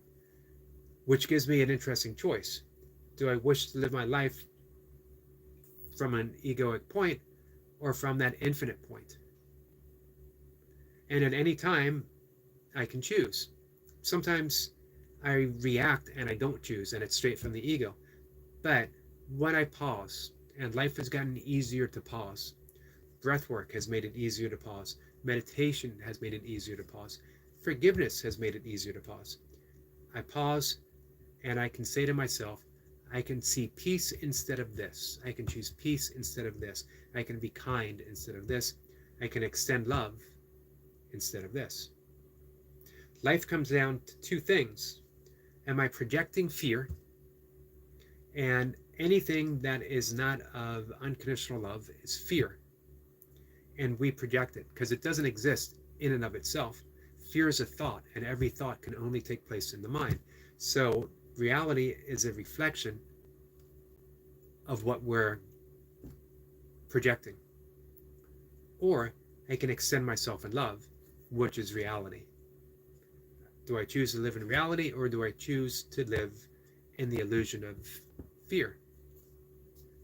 which gives me an interesting choice. Do I wish to live my life from an egoic point or from that infinite point? And at any time, I can choose. Sometimes I react and I don't choose, and it's straight from the ego. But when I pause, and life has gotten easier to pause, breath work has made it easier to pause, meditation has made it easier to pause, forgiveness has made it easier to pause. I pause and I can say to myself, I can see peace instead of this. I can choose peace instead of this. I can be kind instead of this. I can extend love instead of this. Life comes down to two things. Am I projecting fear? And anything that is not of unconditional love is fear. And we project it because it doesn't exist in and of itself. Fear is a thought, and every thought can only take place in the mind. So reality is a reflection of what we're projecting. Or I can extend myself in love, which is reality. Do I choose to live in reality, or do I choose to live in the illusion of fear?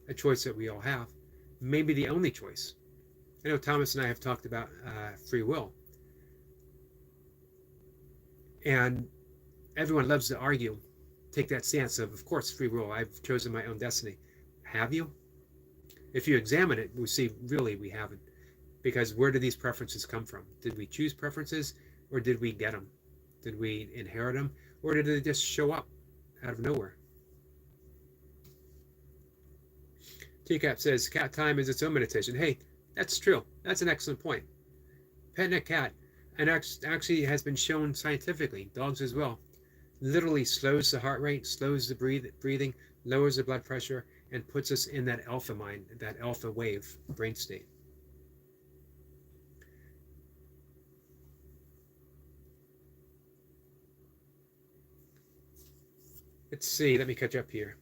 A choice that we all have, maybe the only choice. I know Thomas and I have talked about free will. And everyone loves to argue, take that stance of course, free will, I've chosen my own destiny. Have you? If you examine it, we see really we haven't. Because where do these preferences come from? Did we choose preferences, or did we get them? Did we inherit them, or did they just show up out of nowhere? Teacup says, cat time is its own meditation. Hey, that's true. That's an excellent point. Petting a cat, and actually has been shown scientifically, dogs as well, literally slows the heart rate, slows the breathing, lowers the blood pressure, and puts us in that alpha mind, that alpha wave brain state. Let's see, let me catch up here.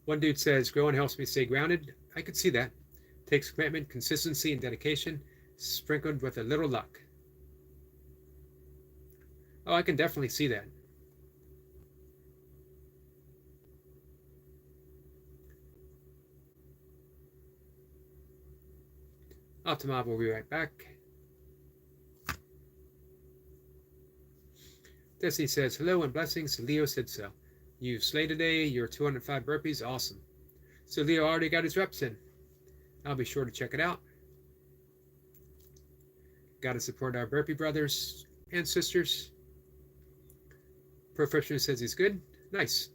One dude says, growing helps me stay grounded. I could see that. Takes commitment, consistency, and dedication, sprinkled with a little luck. Oh, I can definitely see that. Optima will be right back. Desi says, hello and blessings. Leo said so. You slayed today. Your 205 burpees. Awesome. So Leo already got his reps in. I'll be sure to check it out. Got to support our burpee brothers and sisters. Professor says he's good. Nice.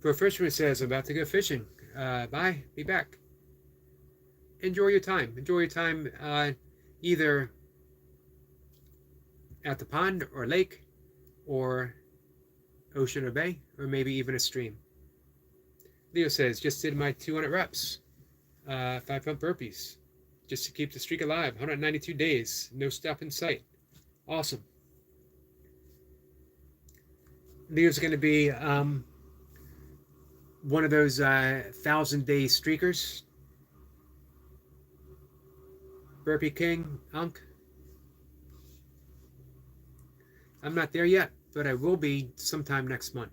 Professor says, I'm about to go fishing. Bye. Be back. Enjoy your time. Enjoy your time either at the pond or lake or ocean or bay or maybe even a stream. Leo says, just did my 200 reps. 5 pump burpees. Just to keep the streak alive. 192 days. No stop in sight. Awesome. Leo's going to be one of those 1,000-day streakers. Burpee King, Unk. I'm not there yet, but I will be sometime next month.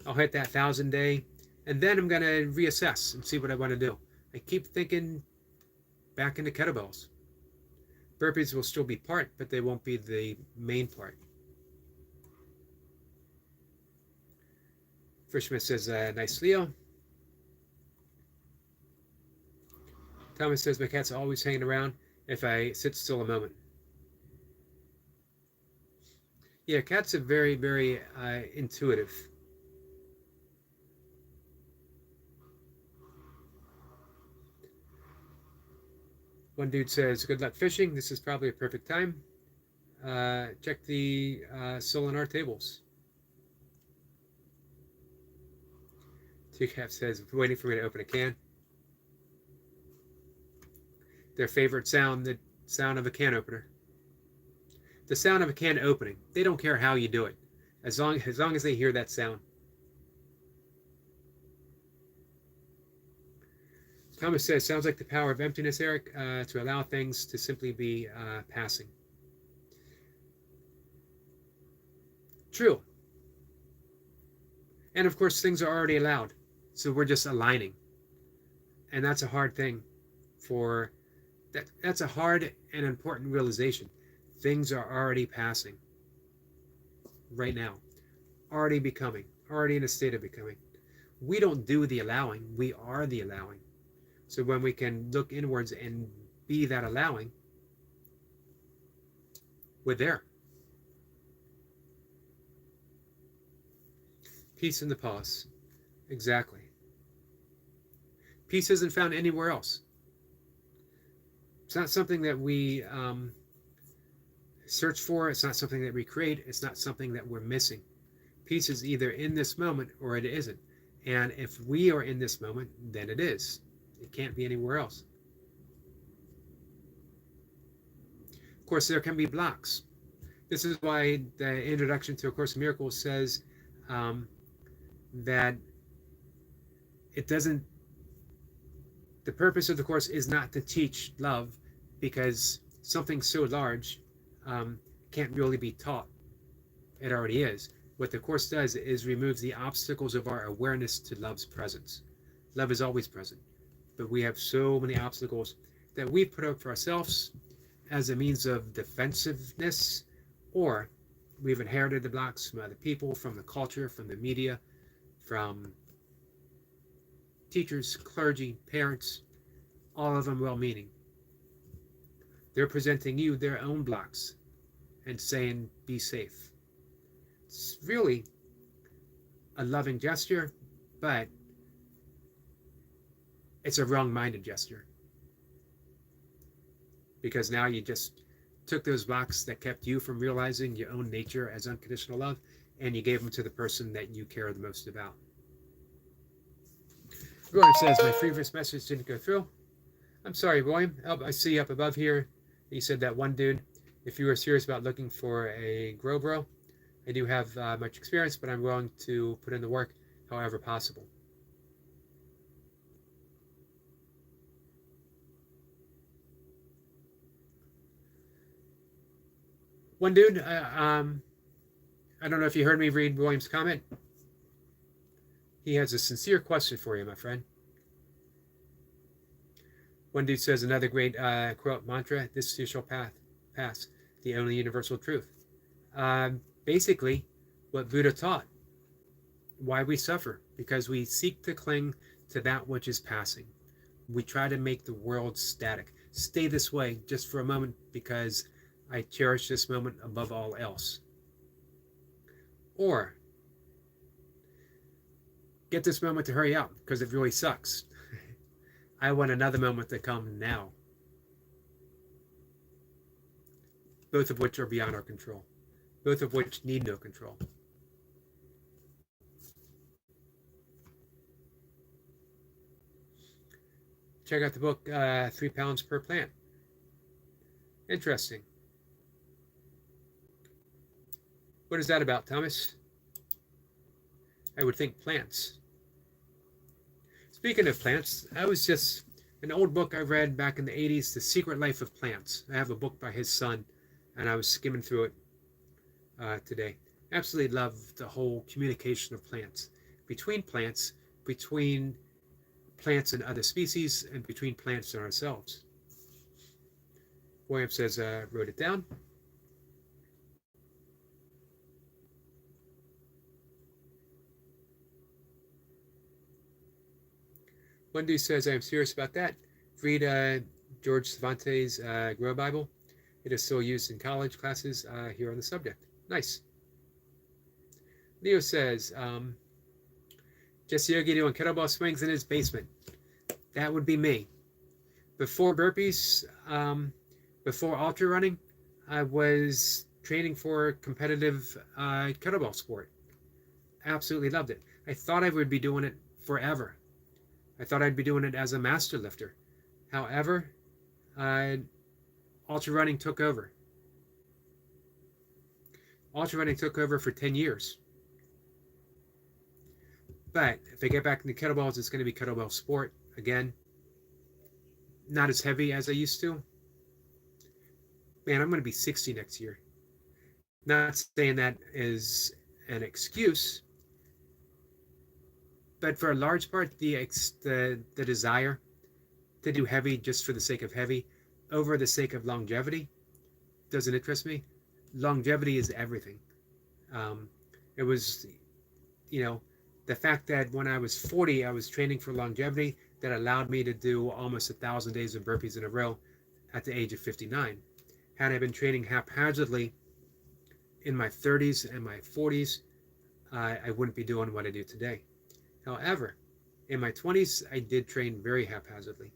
I'll hit that 1,000-day, and then I'm going to reassess and see what I want to do. I keep thinking back into kettlebells. Burpees will still be part, but they won't be the main part. Frishman says, nice Leo. Thomas says, my cat's always hanging around if I sit still a moment. Yeah, cats are very, very intuitive. One dude says, good luck fishing. This is probably a perfect time. Check the Solinar tables. Two-Cap says, waiting for me to open a can. Their favorite sound, the sound of a can opener. The sound of a can opening. They don't care how you do it, as long as they hear that sound. Thomas says, sounds like the power of emptiness, Eric, to allow things to simply be passing. True. And of course, things are already allowed, so we're just aligning. And that's a hard thing for... That's a hard and important realization. Things are already passing right now, already becoming, already in a state of becoming. We don't do the allowing, we are the allowing. So when we can look inwards and be that allowing, we're there. Peace in the pause. Exactly. Peace isn't found anywhere else. It's not something that we search for. It's not something that we create. It's not something that we're missing. Peace is either in this moment or it isn't. And if we are in this moment, then it is. It can't be anywhere else. Of course, there can be blocks. This is why the introduction to A Course in Miracles says that it doesn't... The purpose of the Course is not to teach love, because something so large can't really be taught. It already is. What the Course does is removes the obstacles of our awareness to love's presence. Love is always present, but we have so many obstacles that we put up for ourselves as a means of defensiveness, or we've inherited the blocks from other people, from the culture, from the media, from teachers, clergy, parents, all of them well-meaning. They're presenting you their own blocks and saying, be safe. It's really a loving gesture, but it's a wrong-minded gesture. Because now you just took those blocks that kept you from realizing your own nature as unconditional love, and you gave them to the person that you care the most about. Roy says, my previous message didn't go through. I'm sorry, Roy. I see up above here, he said that one dude, if you were serious about looking for a grow bro, I do have much experience, but I'm willing to put in the work however possible. One dude, I don't know if you heard me read William's comment. He has a sincere question for you, my friend. One dude says another great quote mantra: "This too shall pass, the only universal truth." Basically, what Buddha taught. Why we suffer, because we seek to cling to that which is passing. We try to make the world static. Stay this way just for a moment because I cherish this moment above all else. Or get this moment to hurry up because it really sucks. I want another moment to come now. Both of which are beyond our control. Both of which need no control. Check out the book, 3 Pounds Per Plant. Interesting. What is that about, Thomas? I would think plants. Speaking of plants, I was just an old book I read back in the 80s, The Secret Life of Plants. I have a book by his son, and I was skimming through it today. Absolutely love the whole communication of plants, between plants and other species, and between plants and ourselves. William says, wrote it down. One dude says, I am serious about that. Read George Cervantes' Grow Bible. It is still used in college classes here on the subject. Nice. Leo says, just Yogi doing kettlebell swings in his basement. That would be me. Before burpees, before ultra running, I was training for competitive kettlebell sport. Absolutely loved it. I thought I would be doing it forever. I thought I'd be doing it as a master lifter. However, ultra running took over. Ultra running took over for 10 years. But if I get back into kettlebells, it's going to be kettlebell sport again. Not as heavy as I used to. Man, I'm going to be 60 next year. Not saying that is an excuse, but for a large part, the desire to do heavy just for the sake of heavy over the sake of longevity doesn't interest me. Longevity is everything. It was, the fact that when I was 40, I was training for longevity that allowed me to do almost 1,000 days of burpees in a row at the age of 59. Had I been training haphazardly in my 30s and my 40s, I wouldn't be doing what I do today. However, in my 20s, I did train very haphazardly.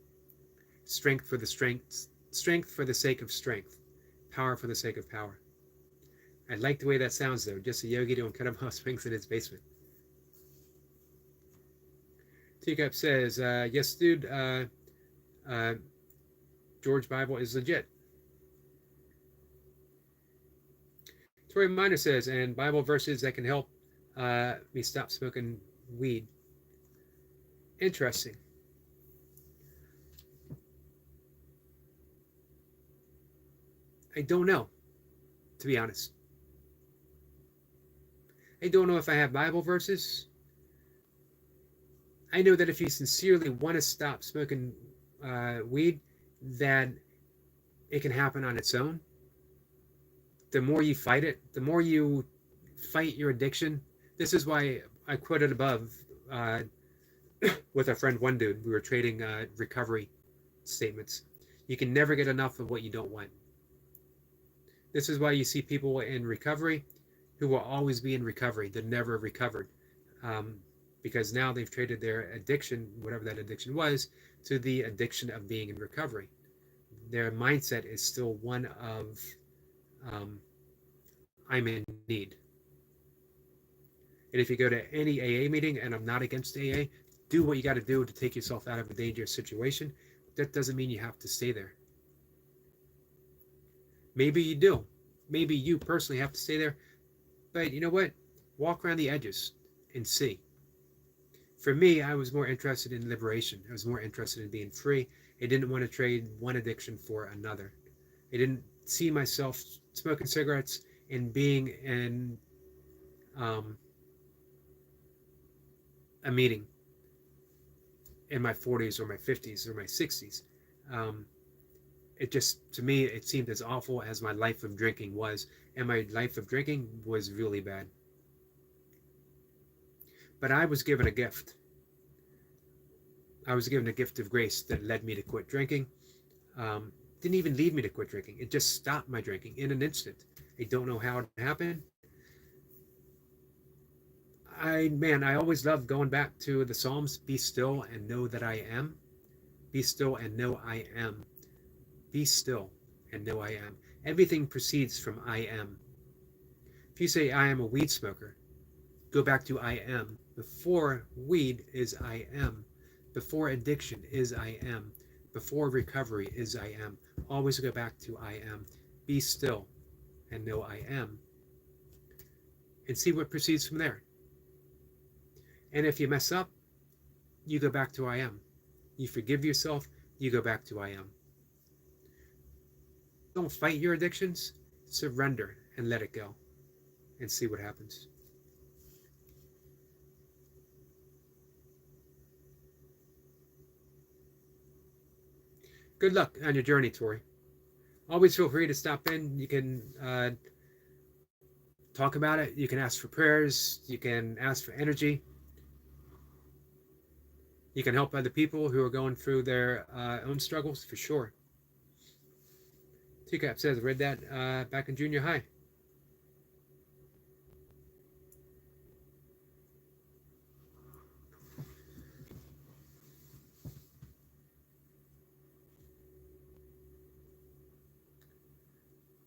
Strength for the sake of strength, power for the sake of power. I like the way that sounds, though. Just a yogi doing kettlebell swings in his basement. Teacup says, yes, dude, George Bible is legit. Tori Miner says, and Bible verses that can help me stop smoking weed. Interesting. I don't know, to be honest. I don't know if I have Bible verses. I know that if you sincerely want to stop smoking weed, that it can happen on its own. The more you fight it, the more you fight your addiction. This is why I quoted above with our friend one dude. We were trading recovery statements. You can never get enough of what you don't want. This is why you see people in recovery who will always be in recovery. They're never recovered. Because now they've traded their addiction, whatever that addiction was, to the addiction of being in recovery. Their mindset is still one of, I'm in need. And if you go to any AA meeting, and I'm not against AA, do what you got to do to take yourself out of a dangerous situation. That doesn't mean you have to stay there. Maybe you do. Maybe you personally have to stay there. But you know what? Walk around the edges and see. For me, I was more interested in liberation. I was more interested in being free. I didn't want to trade one addiction for another. I didn't see myself smoking cigarettes and being in um, a meeting in my 40s or my 50s or my 60s. Um, it just, to me, it seemed as awful as my life of drinking was. And my life of drinking was really bad. But I was given a gift. I was given a gift of grace that led me to quit drinking. Um, didn't even lead me to quit drinking. It just stopped my drinking in an instant. I don't know how it happened. I always loved going back to the Psalms. Be still and know that I am. Be still and know I am. Be still and know I am. Everything proceeds from I am. If you say I am a weed smoker, go back to I am. Before weed is I am. Before addiction is I am. Before recovery is I am. Always go back to I am. Be still and know I am. And see what proceeds from there. And if you mess up, you go back to I am. You forgive yourself, you go back to I am. Don't fight your addictions, surrender and let it go and see what happens. Good luck on your journey, Tori. Always feel free to stop in. You can talk about it. You can ask for prayers. You can ask for energy. You can help other people who are going through their own struggles, for sure. Teacup says, I read that back in junior high.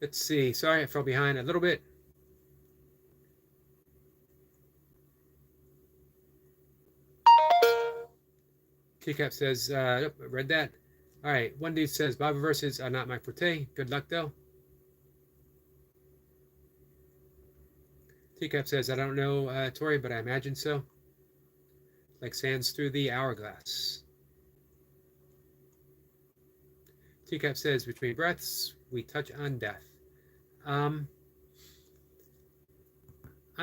Let's see. Sorry, I fell behind a little bit. Teacup says, I read that. All right. One dude says, Bible verses are not my forte. Good luck, though. Teacup says, I don't know, Tori, but I imagine so. Like sands through the hourglass. Teacup says, between breaths, we touch on death. I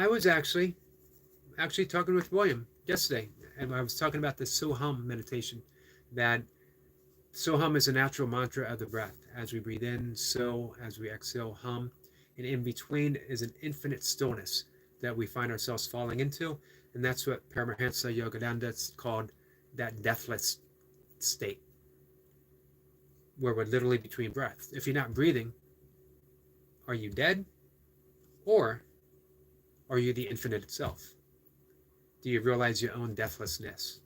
was actually talking with William yesterday, and I was talking about the Soham meditation. That Soham is a natural mantra of the breath. As we breathe in, so, as we exhale, hum. And in between is an infinite stillness that we find ourselves falling into. And that's what Paramahansa Yogananda called that deathless state, where we're literally between breaths. If you're not breathing, are you dead? Or are you the infinite itself? Do you realize your own deathlessness?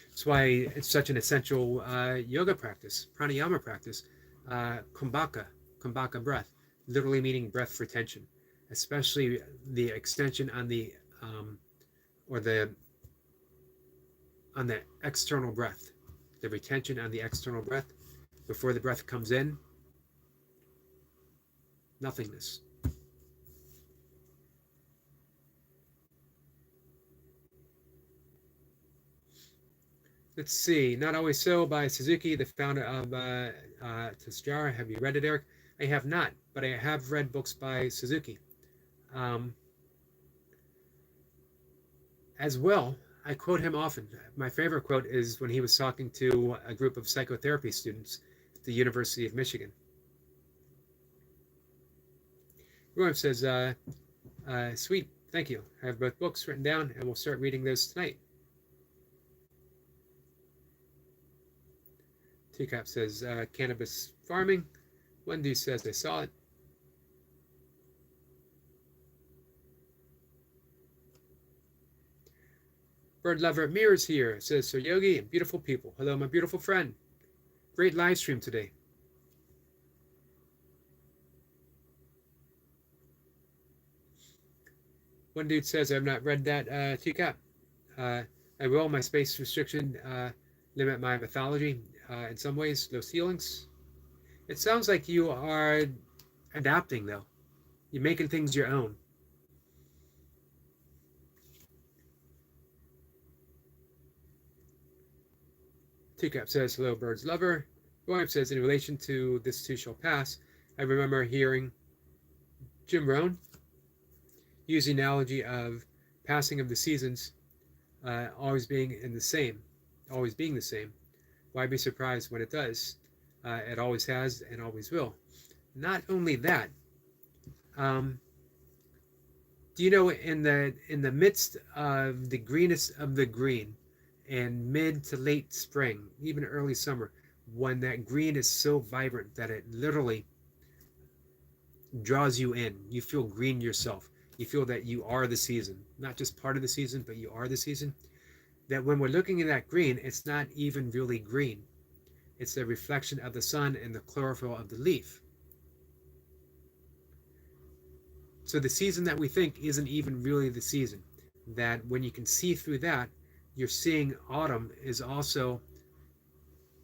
That's why it's such an essential yoga practice, pranayama practice, kumbhaka breath, literally meaning breath retention, especially the extension on the on the external breath, the retention on the external breath before the breath comes in. Nothingness. Let's see. Not Always So by Suzuki, the founder of Tasjara. Have you read it, Eric? I have not, but I have read books by Suzuki. As well, I quote him often. My favorite quote is when he was talking to a group of psychotherapy students at the University of Michigan. Roy says, sweet, thank you. I have both books written down, and we'll start reading those tonight. Teacup says, cannabis farming. Wendy says, I saw it. Bird Lover Mirrors here, says Sir Yogi and beautiful people. Hello, my beautiful friend. Great live stream today. One dude says, I've not read that Teacup. I will. My space restriction limit my mythology in some ways, low ceilings. It sounds like you are adapting, though. You're making things your own. Teacup says, hello, Bird's Lover. Wife says, in relation to this too shall pass, I remember hearing Jim Rohn used the analogy of passing of the seasons always being the same. Why be surprised when it does? It always has and always will. Not only that, um, do you know in the midst of the greenest of the green, and mid to late spring, even early summer, when that green is so vibrant that it literally draws you in, you feel green yourself. You feel that you are the season, not just part of the season, but you are the season. That when we're looking at that green, it's not even really green. It's a reflection of the sun and the chlorophyll of the leaf. So the season that we think isn't even really the season. That when you can see through that, you're seeing autumn is also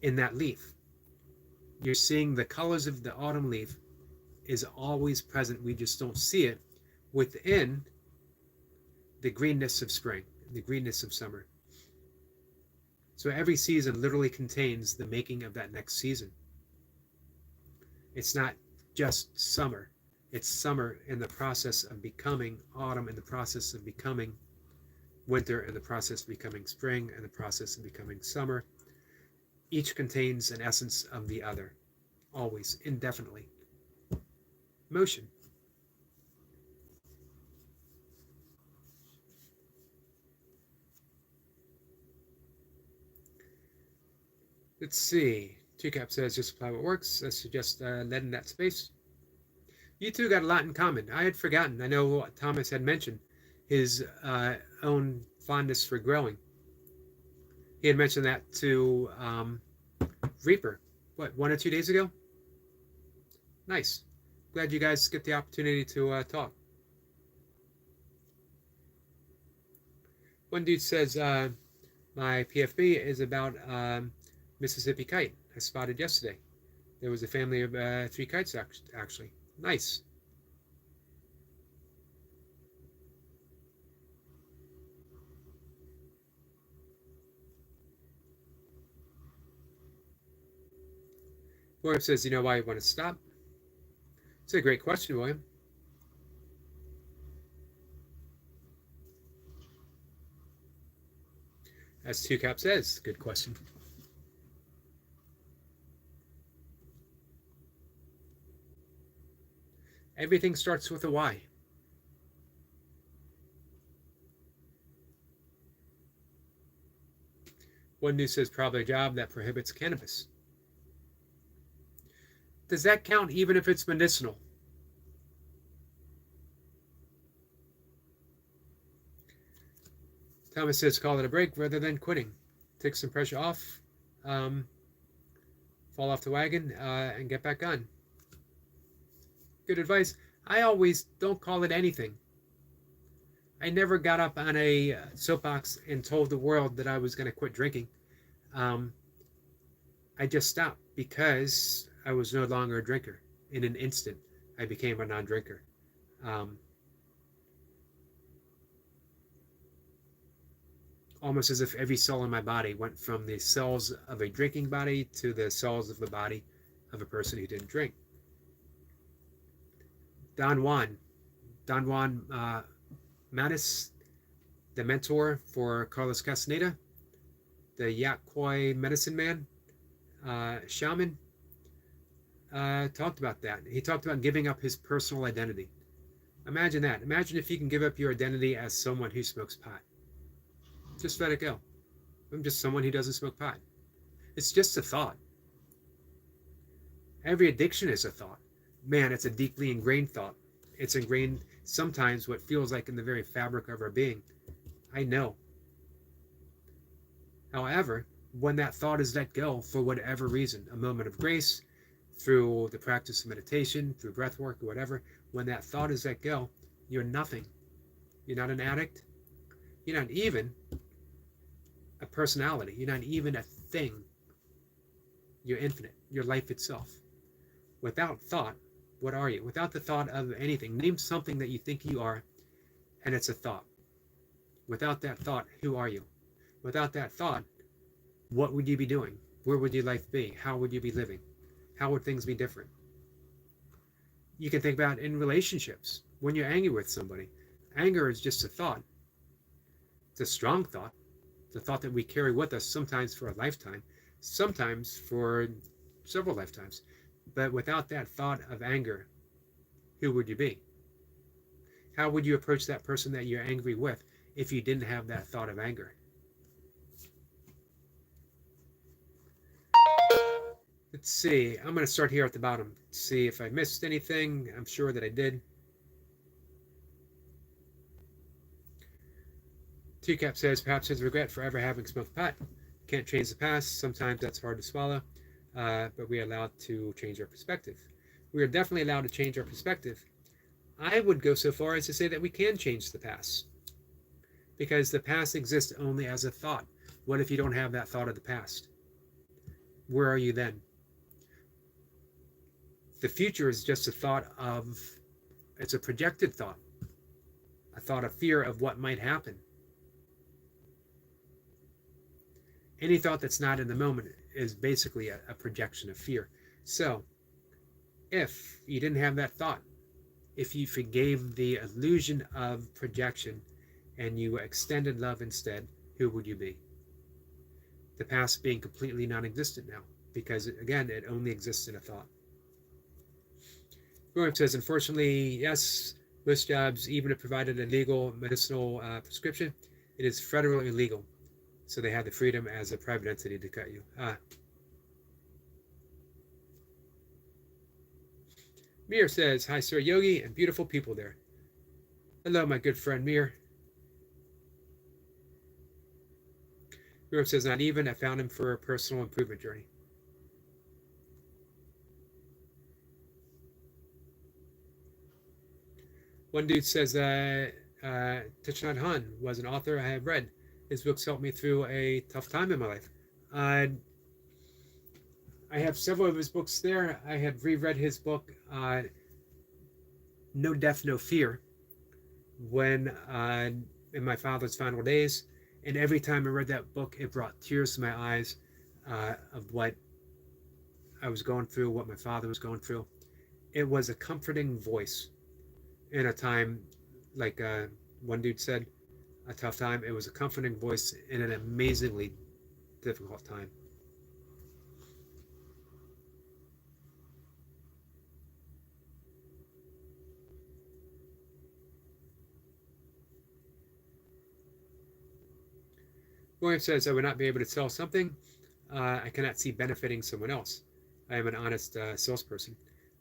in that leaf. You're seeing the colors of the autumn leaf is always present. We just don't see it within the greenness of spring, the greenness of summer. So every season literally contains the making of that next season. It's not just summer. It's summer in the process of becoming autumn, in the process of becoming winter, in the process of becoming spring, in the process of becoming summer. Each contains an essence of the other, always, indefinitely. Motion. Let's see. TCAP says just apply what works. I suggest letting that space. You two got a lot in common. I had forgotten. I know what Thomas had mentioned, his own fondness for growing. He had mentioned that to Reaper, what, 1 or 2 days ago? Nice. Glad you guys get the opportunity to talk. One dude says, my PFB is about Mississippi kite I spotted yesterday. There was a family of 3 kites, actually. Nice. William says, you know why you want to stop? It's a great question, William. As 2Cap says, good question. Everything starts with a why. One dude says probably a job that prohibits cannabis. Does that count even if it's medicinal? Thomas says call it a break rather than quitting. Take some pressure off, fall off the wagon, and get back on. Good advice. I always don't call it anything. I never got up on a soapbox and told the world that I was going to quit drinking. I just stopped because I was no longer a drinker. In an instant, I became a non-drinker. Almost as if every cell in my body went from the cells of a drinking body to the cells of the body of a person who didn't drink. Don Juan Manis, the mentor for Carlos Castaneda, the Yaquai medicine man, shaman, talked about that. He talked about giving up his personal identity. Imagine that. Imagine if you can give up your identity as someone who smokes pot. Just let it go. I'm just someone who doesn't smoke pot. It's just a thought. Every addiction is a thought. Man, it's a deeply ingrained thought. It's ingrained sometimes what feels like in the very fabric of our being. I know. However, when that thought is let go for whatever reason, a moment of grace, through the practice of meditation, through breath work, or whatever, when that thought is let go, you're nothing. You're not an addict. You're not even a personality. You're not even a thing. You're infinite. You're life itself. Without thought, what are you? Without the thought of anything, name something that you think you are, and it's a thought. Without that thought, who are you? Without that thought, what would you be doing? Where would your life be? How would you be living? How would things be different? You can think about in relationships when you're angry with somebody. Anger is just a thought. It's a strong thought. It's a thought that we carry with us sometimes for a lifetime, sometimes for several lifetimes. But without that thought of anger, who would you be? How would you approach that person that you're angry with if you didn't have that thought of anger? Let's see. I'm going to start here at the bottom. See if I missed anything. I'm sure that I did. TCAP says, perhaps his regret for ever having smoked pot. Can't change the past. Sometimes that's hard to swallow, but we are allowed to change our perspective. We are definitely allowed to change our perspective. I would go so far as to say that we can change the past, because the past exists only as a thought. What if you don't have that thought of the past? Where are you then? The future is just a thought of, it's a projected thought, a thought of fear of what might happen. Any thought that's not in the moment is basically a projection of fear. So, if you didn't have that thought, if you forgave the illusion of projection and you extended love instead, who would you be? The past being completely non-existent now, because again, it only exists in a thought. William says, unfortunately, yes, most jobs, even if provided a legal medicinal prescription, it is federally illegal. So they have the freedom as a private entity to cut you. Mir says, hi, Sir Yogi, and beautiful people there. Hello, my good friend Mir. Mir says, not even. I found him for a personal improvement journey. One dude says that Thich Nhat Hanh was an author I have read. His books helped me through a tough time in my life. I have several of his books there. I have reread his book, No Death, No Fear, when in my father's final days. And every time I read that book, it brought tears to my eyes of what I was going through, what my father was going through. It was a comforting voice in a time, like one dude said, a tough time. It was a comforting voice in an amazingly difficult time. William says, I would not be able to sell something I cannot see benefiting someone else. I am an honest salesperson.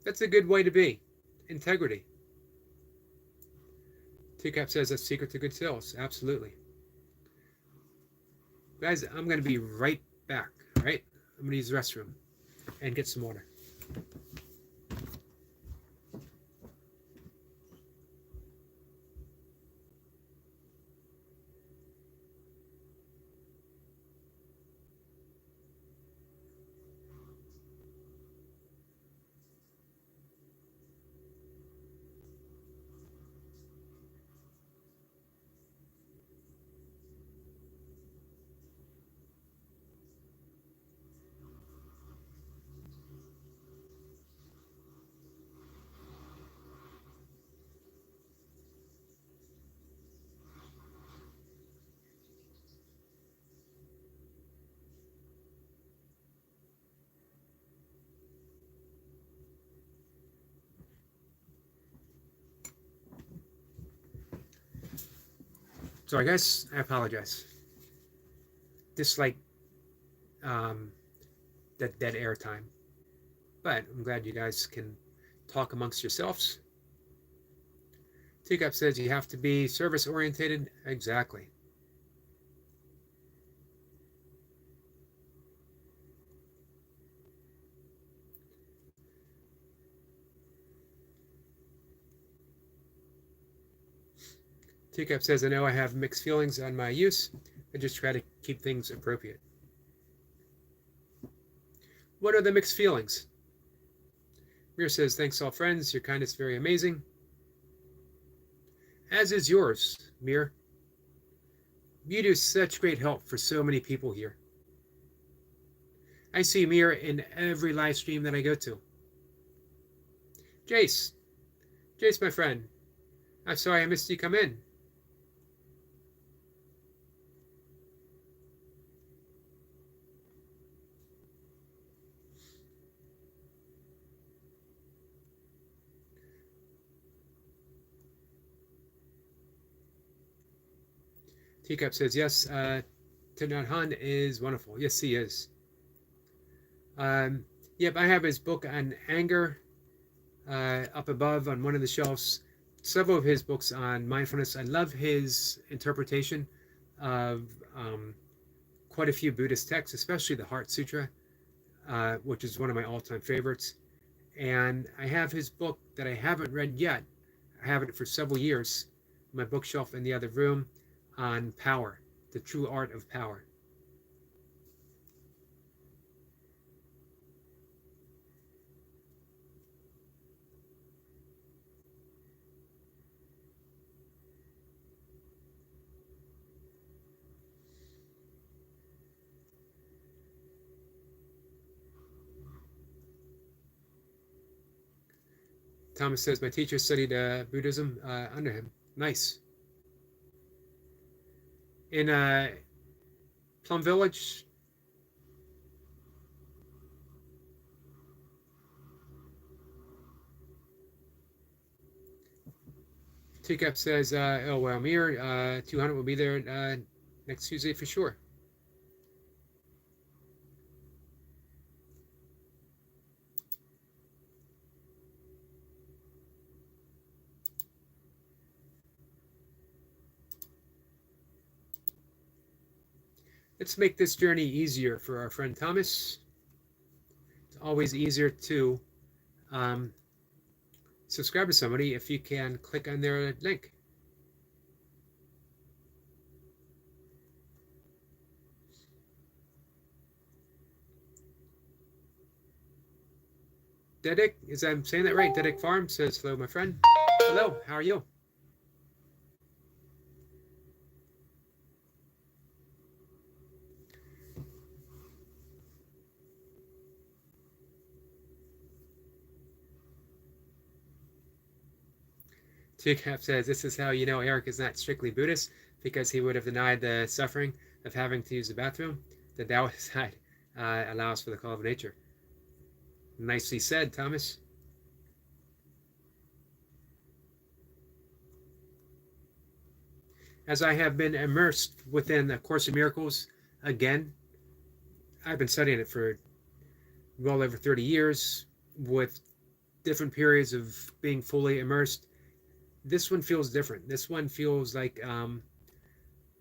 That's a good way to be. Integrity. TCAP says that's secret to good sales. Absolutely. Guys, I'm going to be right back, all right? I'm going to use the restroom and get some water. Sorry, guys. I apologize. Dislike that dead air time. But I'm glad you guys can talk amongst yourselves. TCAP says you have to be service-orientated. Exactly. TCAP says, I know I have mixed feelings on my use. I just try to keep things appropriate. What are the mixed feelings? Mir says, thanks all friends. Your kindness is very amazing. As is yours, Mir. You do such great help for so many people here. I see Mir in every live stream that I go to. Jace, Jace, my friend, I'm sorry I missed you come in. Teacup says, yes, Thich Han is wonderful. Yes, he is. Yep, I have his book on anger up above on one of the shelves. Several of his books on mindfulness. I love his interpretation of quite a few Buddhist texts, especially the Heart Sutra, which is one of my all-time favorites. And I have his book that I haven't read yet. I have it for several years, my bookshelf in the other room, on power, the true art of power. Thomas says, my teacher studied Buddhism under him. Nice. In Plum Village. Teacup says, oh, well, Amir, 200 will be there next Tuesday for sure. Let's make this journey easier for our friend Thomas. It's always easier to subscribe to somebody if you can click on their link. Dedic, is I'm saying that right? Dedic Farm says, hello, my friend. Hello, how are you? Teacup says, this is how you know Eric is not strictly Buddhist, because he would have denied the suffering of having to use the bathroom. The Taoist side allows for the call of nature. Nicely said, Thomas. As I have been immersed within the Course in Miracles again, I've been studying it for well over 30 years with different periods of being fully immersed. This one feels different. This one feels like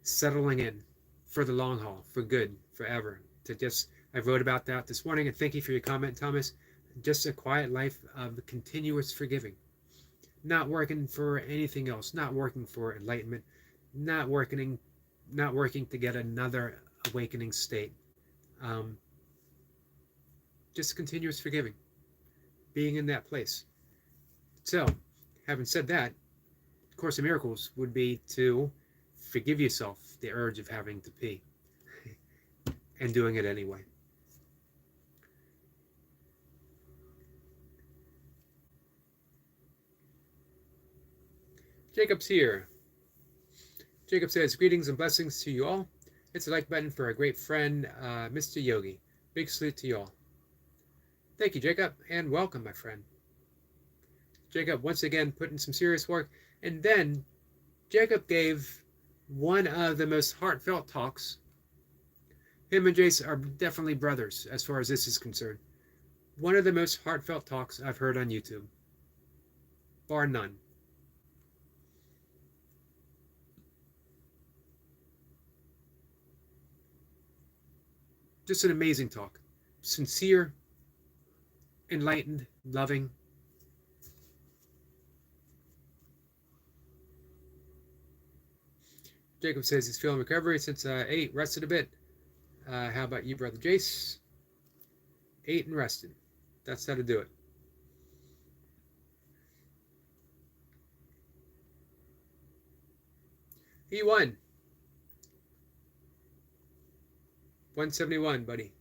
settling in for the long haul, for good, forever. I wrote about that this morning, and thank you for your comment, Thomas. Just a quiet life of continuous forgiving. Not working for anything else, not working for enlightenment, not working to get another awakening state. Just continuous forgiving, being in that place. So, having said that, Course in Miracles would be to forgive yourself the urge of having to pee and doing it anyway. Jacob's here. Jacob says, greetings and blessings to you all. It's a like button for our great friend, Mr. Yogi. Big salute to you all. Thank you, Jacob, and welcome, my friend. Jacob once again put in some serious work, and then Jacob gave one of the most heartfelt talks. Him and Jace are definitely brothers as far as this is concerned. One of the most heartfelt talks I've heard on YouTube, bar none. Just an amazing talk. Sincere, enlightened, loving. Jacob says he's feeling recovery since 8, rested a bit. How about you, brother Jace? 8 and rested. That's how to do it. He won. 171, buddy.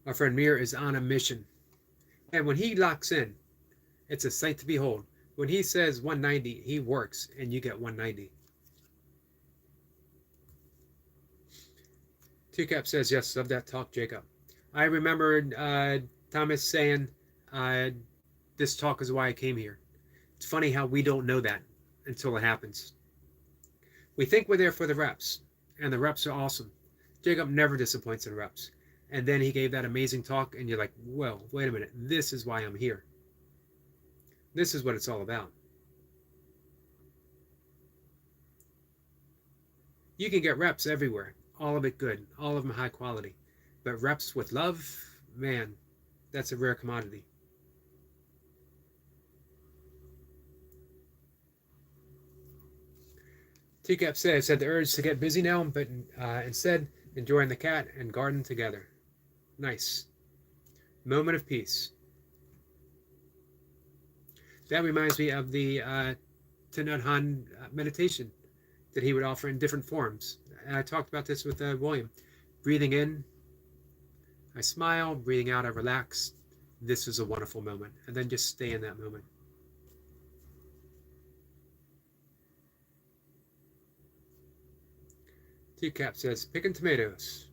Our friend Mir is on a mission. And when he locks in, it's a sight to behold. When he says 190, he works, and you get 190. Two-Cap says, yes, love that talk, Jacob. I remember Thomas saying, this talk is why I came here. It's funny how we don't know that until it happens. We think we're there for the reps, and the reps are awesome. Jacob never disappoints in reps. And then he gave that amazing talk, and you're like, well, wait a minute. This is why I'm here. This is what it's all about. You can get reps everywhere. All of it good. All of them high quality. But reps with love, man, that's a rare commodity. Teacup says, had the urge to get busy now, but instead enjoying the cat and garden together. Nice. Moment of peace. That reminds me of the Thich Han meditation that he would offer in different forms. And I talked about this with William. Breathing in, I smile. Breathing out, I relax. This is a wonderful moment. And then just stay in that moment. Teacup says, picking tomatoes.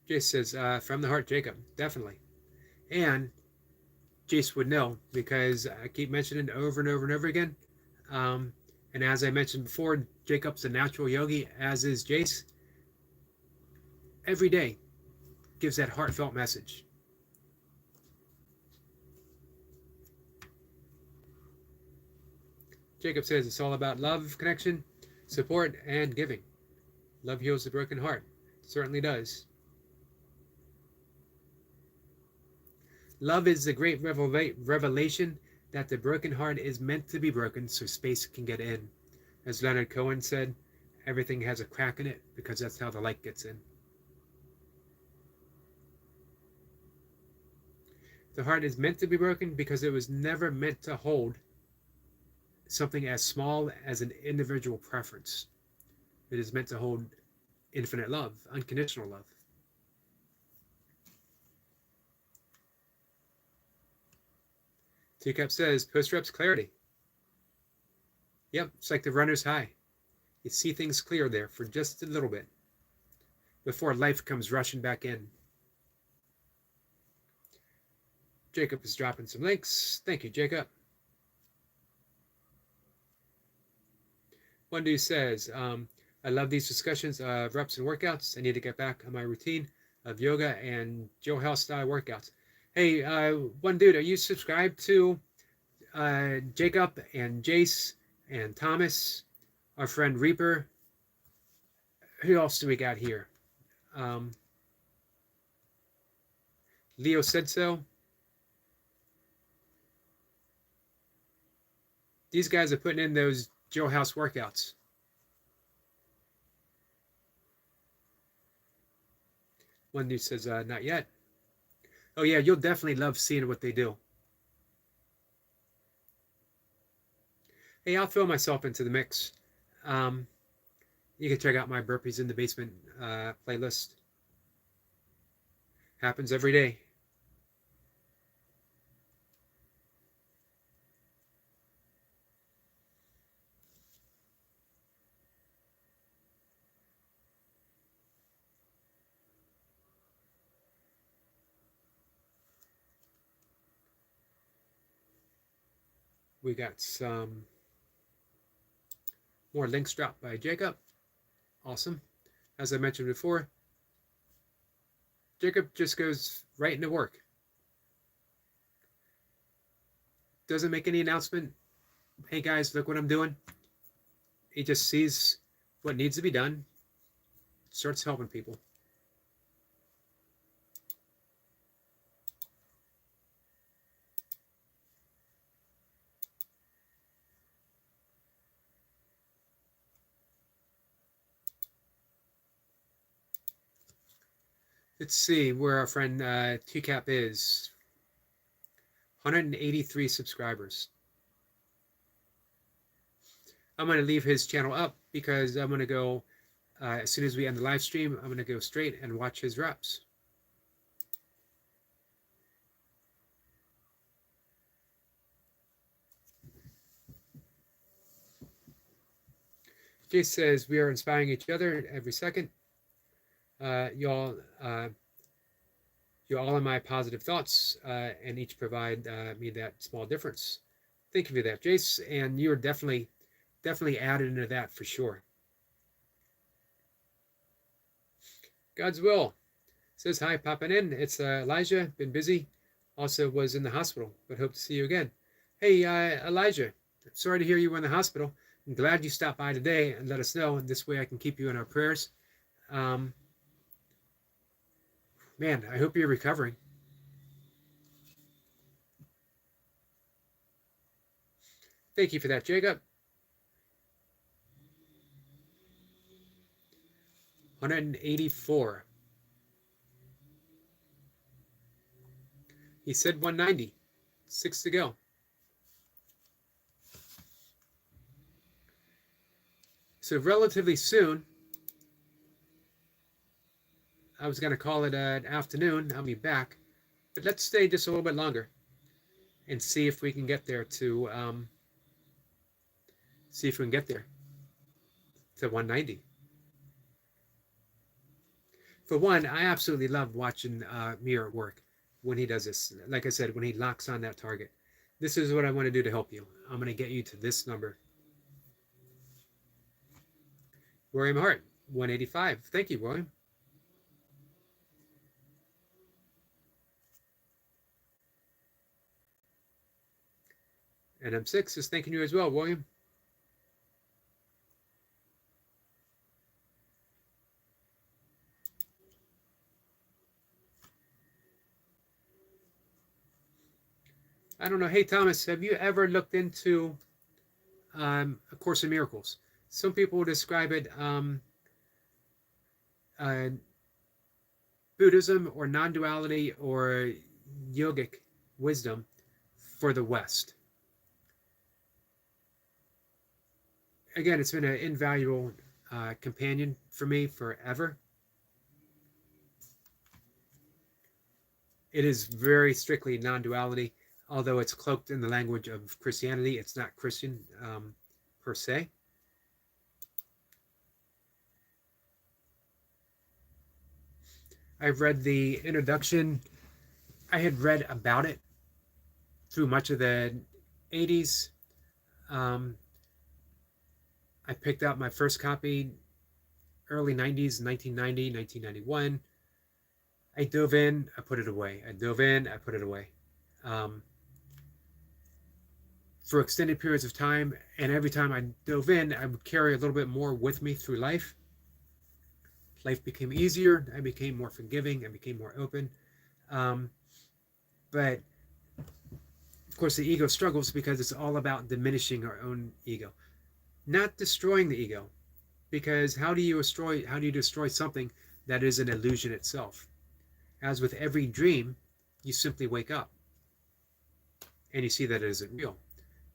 Jace says, from the heart, Jacob. Definitely. And Jace would know because I keep mentioning it over and over and over again. And as I mentioned before, Jacob's a natural yogi, as is Jace. Every day gives that heartfelt message. Jacob says it's all about love, connection, support, and giving. Love heals the broken heart. It certainly does. Love is the great revelation that the broken heart is meant to be broken so space can get in. As Leonard Cohen said, everything has a crack in it because that's how the light gets in. The heart is meant to be broken because it was never meant to hold something as small as an individual preference. It is meant to hold infinite love, unconditional love. Teacup says, post-reps clarity. Yep, it's like the runner's high. You see things clear there for just a little bit before life comes rushing back in. Jacob is dropping some links. Thank you, Jacob. One dude says, I love these discussions of reps and workouts. I need to get back on my routine of yoga and jailhouse style workouts. Hey, one dude, are you subscribed to Jacob and Jace and Thomas, our friend Reaper? Who else do we got here? Leo said so. These guys are putting in those jailhouse workouts. One dude says, not yet. Oh, yeah, you'll definitely love seeing what they do. Hey, I'll throw myself into the mix. You can check out my Burpees in the Basement playlist. Happens every day. We got some more links dropped by Jacob. Awesome. As I mentioned before, Jacob just goes right into work. Doesn't make any announcement. Hey guys, look what I'm doing. He just sees what needs to be done, starts helping people. Let's see where our friend TCAP is. 183 subscribers. I'm going to leave his channel up because I'm going to go As soon as we end the live stream, I'm going to go straight and watch his reps. Jay says, we are inspiring each other every second. Y'all you're all in my positive thoughts, and each provide me that small difference. Thank you for that, Jace. And you're definitely added into that for sure. God's will says, hi, popping in. It's Elijah. Been busy. Also was in the hospital, but hope to see you again. Hey, Elijah. Sorry to hear you were in the hospital. I'm glad you stopped by today and let us know. And this way I can keep you in our prayers. Man, I hope you're recovering. Thank you for that, Jacob. 184. He said 190. 6 to go. So relatively soon, I was going to call it an afternoon. I'll be back. But let's stay just a little bit longer and see if we can get there to 190. For one, I absolutely love watching Mir work when he does this. Like I said, when he locks on that target. This is what I want to do to help you. I'm going to get you to this number. William Hart, 185. Thank you, William. And M6 is thanking you as well, William. I don't know. Hey, Thomas, have you ever looked into A Course in Miracles? Some people describe it Buddhism or non-duality or yogic wisdom for the West. Again, it's been an invaluable companion for me forever. It is very strictly non-duality, although it's cloaked in the language of Christianity. It's not Christian per se. I've read the introduction. I had read about it through much of the 80s. I picked up my first copy early 90s, 1990, 1991. I dove in, I put it away. I dove in, I put it away. For extended periods of time, and every time I dove in, I would carry a little bit more with me through life. Life became easier. I became more forgiving. I became more open. But of course, the ego struggles because it's all about diminishing our own ego, not destroying the ego. Because how do you destroy something that is an illusion itself? As with every dream, you simply wake up and you see that it isn't real.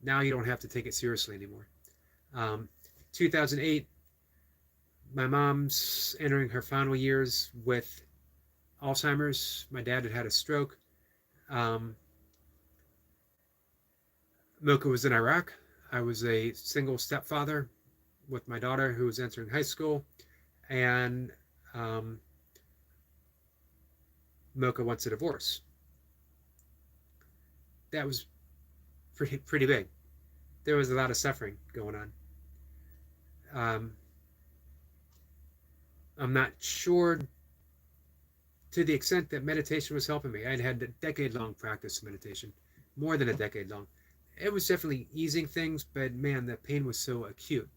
Now you don't have to take it seriously anymore. 2008, my mom's entering her final years with Alzheimer's. My dad had had a stroke. Mocha was in Iraq. I was a single stepfather with my daughter who was entering high school. And Mocha wants a divorce. That was pretty big. There was a lot of suffering going on. I'm not sure to the extent that meditation was helping me. I'd had a decade-long practice of meditation, more than a decade long. It was definitely easing things, but man, the pain was so acute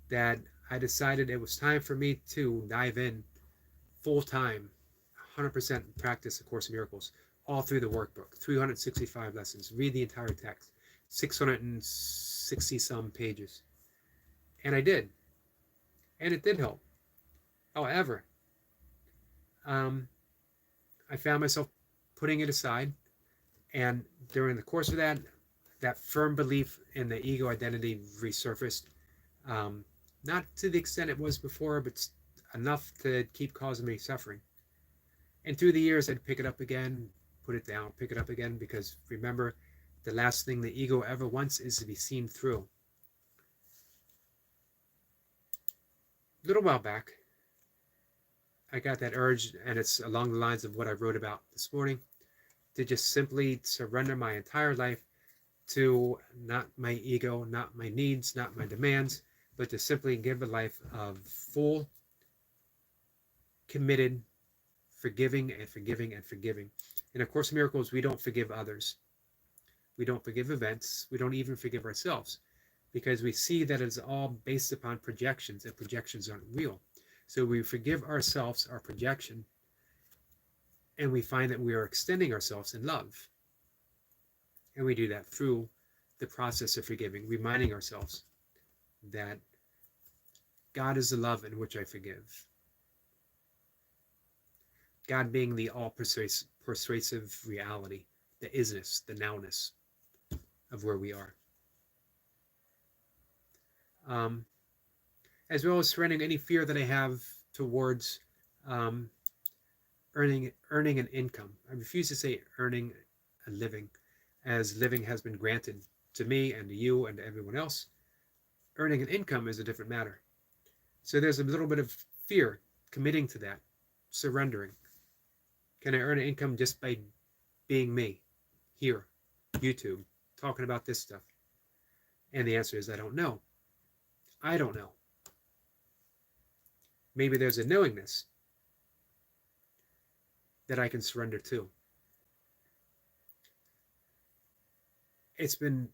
that I decided it was time for me to dive in full-time, 100% practice A Course in Miracles, all through the workbook, 365 lessons, read the entire text, 660 some pages. And I did. And it did help. However, I found myself putting it aside. And during the course of that, that firm belief in the ego identity resurfaced. Not to the extent it was before, but enough to keep causing me suffering. And through the years, I'd pick it up again, put it down, pick it up again, because remember, the last thing the ego ever wants is to be seen through. A little while back, I got that urge, and it's along the lines of what I wrote about this morning, to just simply surrender my entire life to not my ego, not my needs, not my demands, but to simply give a life of full, committed, forgiving and forgiving and forgiving. In A Course in Miracles, we don't forgive others. We don't forgive events. We don't even forgive ourselves, because we see that it's all based upon projections, and projections aren't real. So we forgive ourselves, our projection, and we find that we are extending ourselves in love. And we do that through the process of forgiving, reminding ourselves that God is the love in which I forgive. God being the all-persuasive reality, the isness, the nowness of where we are. As well as surrendering any fear that I have towards earning an income. I refuse to say earning a living, as living has been granted to me and to you and to everyone else. Earning an income is a different matter. So there's a little bit of fear committing to that, surrendering. Can I earn an income just by being me, here, YouTube, talking about this stuff? And the answer is, I don't know. I don't know. Maybe there's a knowingness that I can surrender to. It's been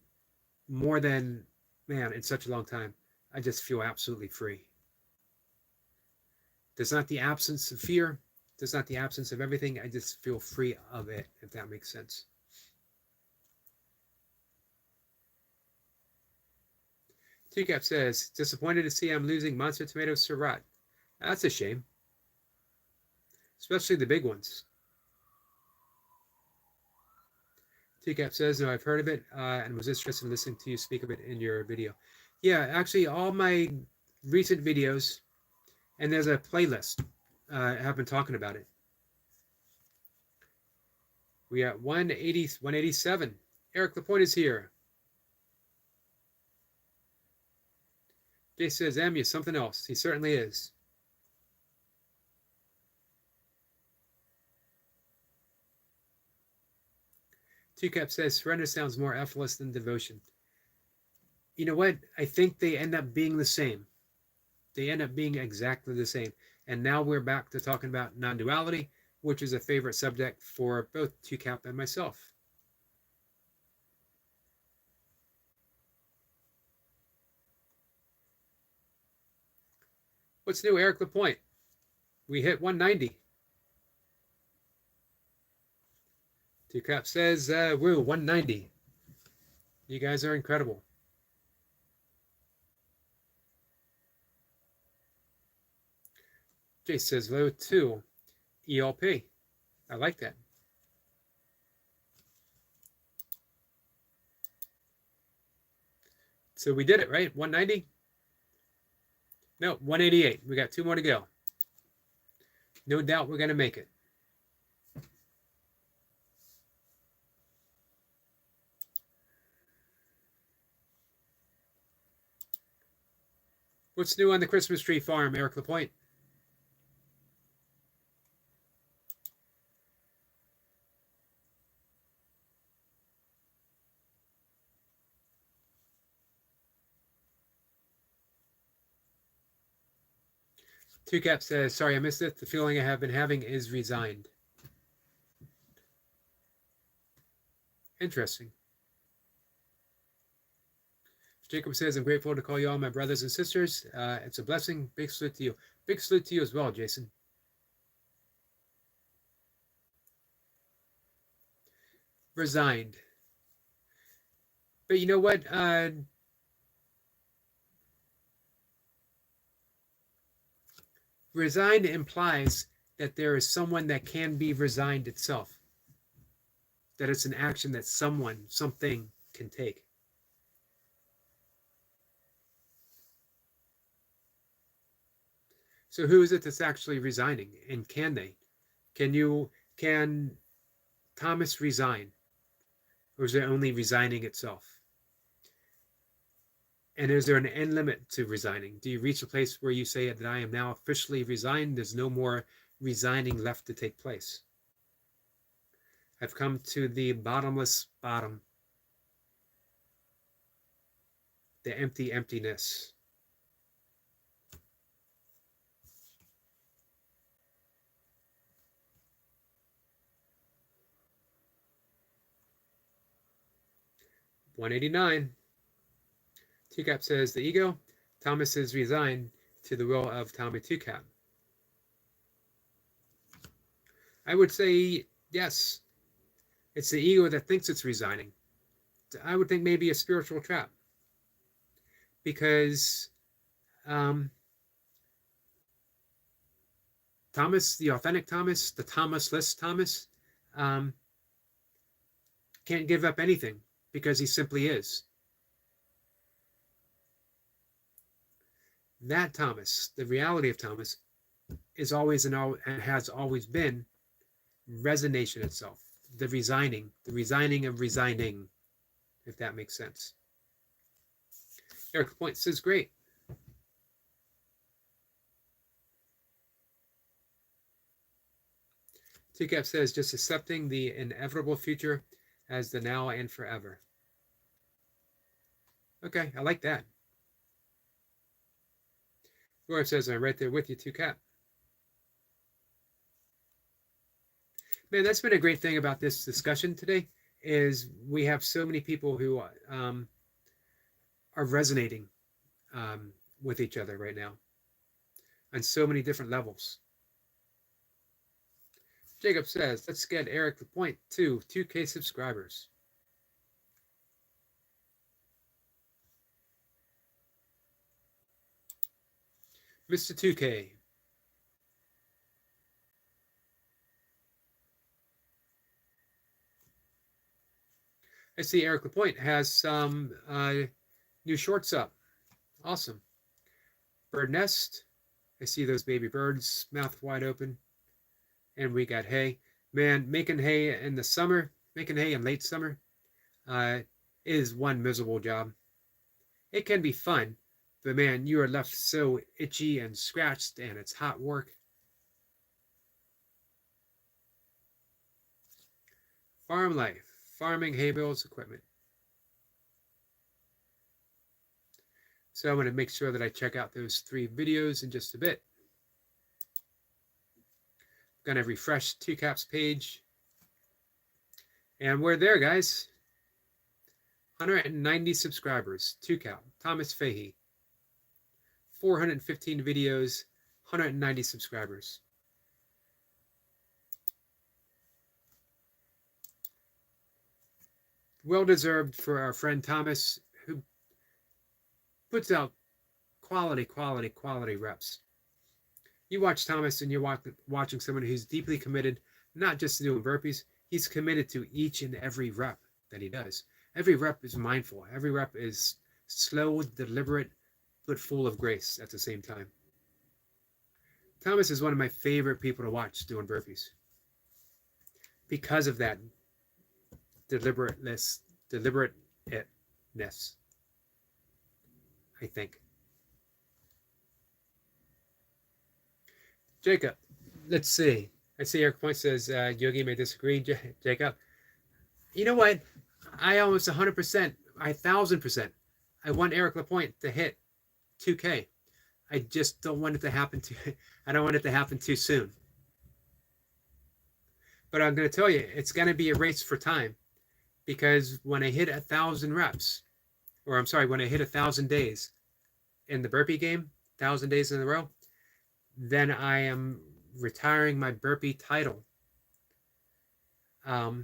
more than, in such a long time. I just feel absolutely free. There's not the absence of fear. There's not the absence of everything. I just feel free of it, if that makes sense. Teacup says, disappointed to see I'm losing Monster Tomato Syrah. That's a shame. Especially the big ones. Teacup says, no, I've heard of it and was interested in listening to you speak of it in your video. Yeah, actually, all my recent videos, and there's a playlist, have been talking about it. We got 187. Eric Lapointe is here. Jay says, you're something else. He certainly is. Teacup says, surrender sounds more effortless than devotion. You know what? I think they end up being the same. They end up being exactly the same. And now we're back to talking about non-duality, which is a favorite subject for both Teacup and myself. What's new, Eric Lapointe? We hit 190. Teacup says, woo, 190. You guys are incredible. Jay says, low 2. ELP. I like that. So we did it, right? 190? No, 188. We got 2 more to go. No doubt we're going to make it. What's new on the Christmas tree farm, Eric Lapointe? Teacup says, sorry, I missed it. The feeling I have been having is resigned. Interesting. Jacob says, I'm grateful to call you all my brothers and sisters. It's a blessing. Big salute to you. Big salute to you as well, Jason. Resigned. But you know what? Resigned implies that there is someone that can be resigned itself. That it's an action that someone, something can take. So who is it that's actually resigning? And can they? Can Thomas resign? Or is it only resigning itself? And is there an end limit to resigning? Do you reach a place where you say that I am now officially resigned? There's no more resigning left to take place. I've come to the bottomless bottom, the empty emptiness. $189. Two-Cap says the ego. Thomas is resigned to the will of Tommy Two-Cap. I would say yes. It's the ego that thinks it's resigning. I would think maybe a spiritual trap. Because Thomas, the authentic Thomas, the Thomas-less Thomas, can't give up anything because he simply is. That Thomas, the reality of Thomas, is always and has always been resignation itself. The resigning of resigning, if that makes sense. Eric Point says, great. Two-Cap says, just accepting the inevitable future as the now and forever. Okay, I like that. Laura says, I'm right there with you, Two-Cap. Man, that's been a great thing about this discussion today, is we have so many people who are resonating with each other right now on so many different levels. Jacob says, let's get Eric the point to 2K subscribers. Mr. 2K. I see Eric Lapointe has some new shorts up. Awesome. Bird nest. I see those baby birds, mouth wide open. And we got hay. Man, making hay in the summer, making hay in late summer is one miserable job. It can be fun, but man, you are left so itchy and scratched, and it's hot work. Farm life. Farming, hay bales, equipment. So I'm going to make sure that I check out those 3 videos in just a bit. I'm going to refresh Two-Cap's page. And we're there, guys. 190 subscribers. Two-Cap. Thomas Fahey. 415 videos. 190 subscribers. Well deserved for our friend Thomas, who puts out quality reps. You watch Thomas and you're watching someone who's deeply committed, not just to doing burpees, he's committed to each and every rep that he does. Every rep is mindful. Every rep is slow, deliberate, but full of grace at the same time. Thomas is one of my favorite people to watch doing burpees because of that deliberateness, I think. Jacob, let's see. I see Eric Point says Yogi may disagree. Jacob, you know what? I almost 100%, 1,000%. I want Eric Lapointe to hit 2K. I just don't want it to happen I don't want it to happen too soon. But I'm going to tell you, it's going to be a race for time. Because when I hit 1,000 reps, or I'm sorry, when I hit 1,000 days in the burpee game, 1,000 days in a row, then I am retiring my burpee title. At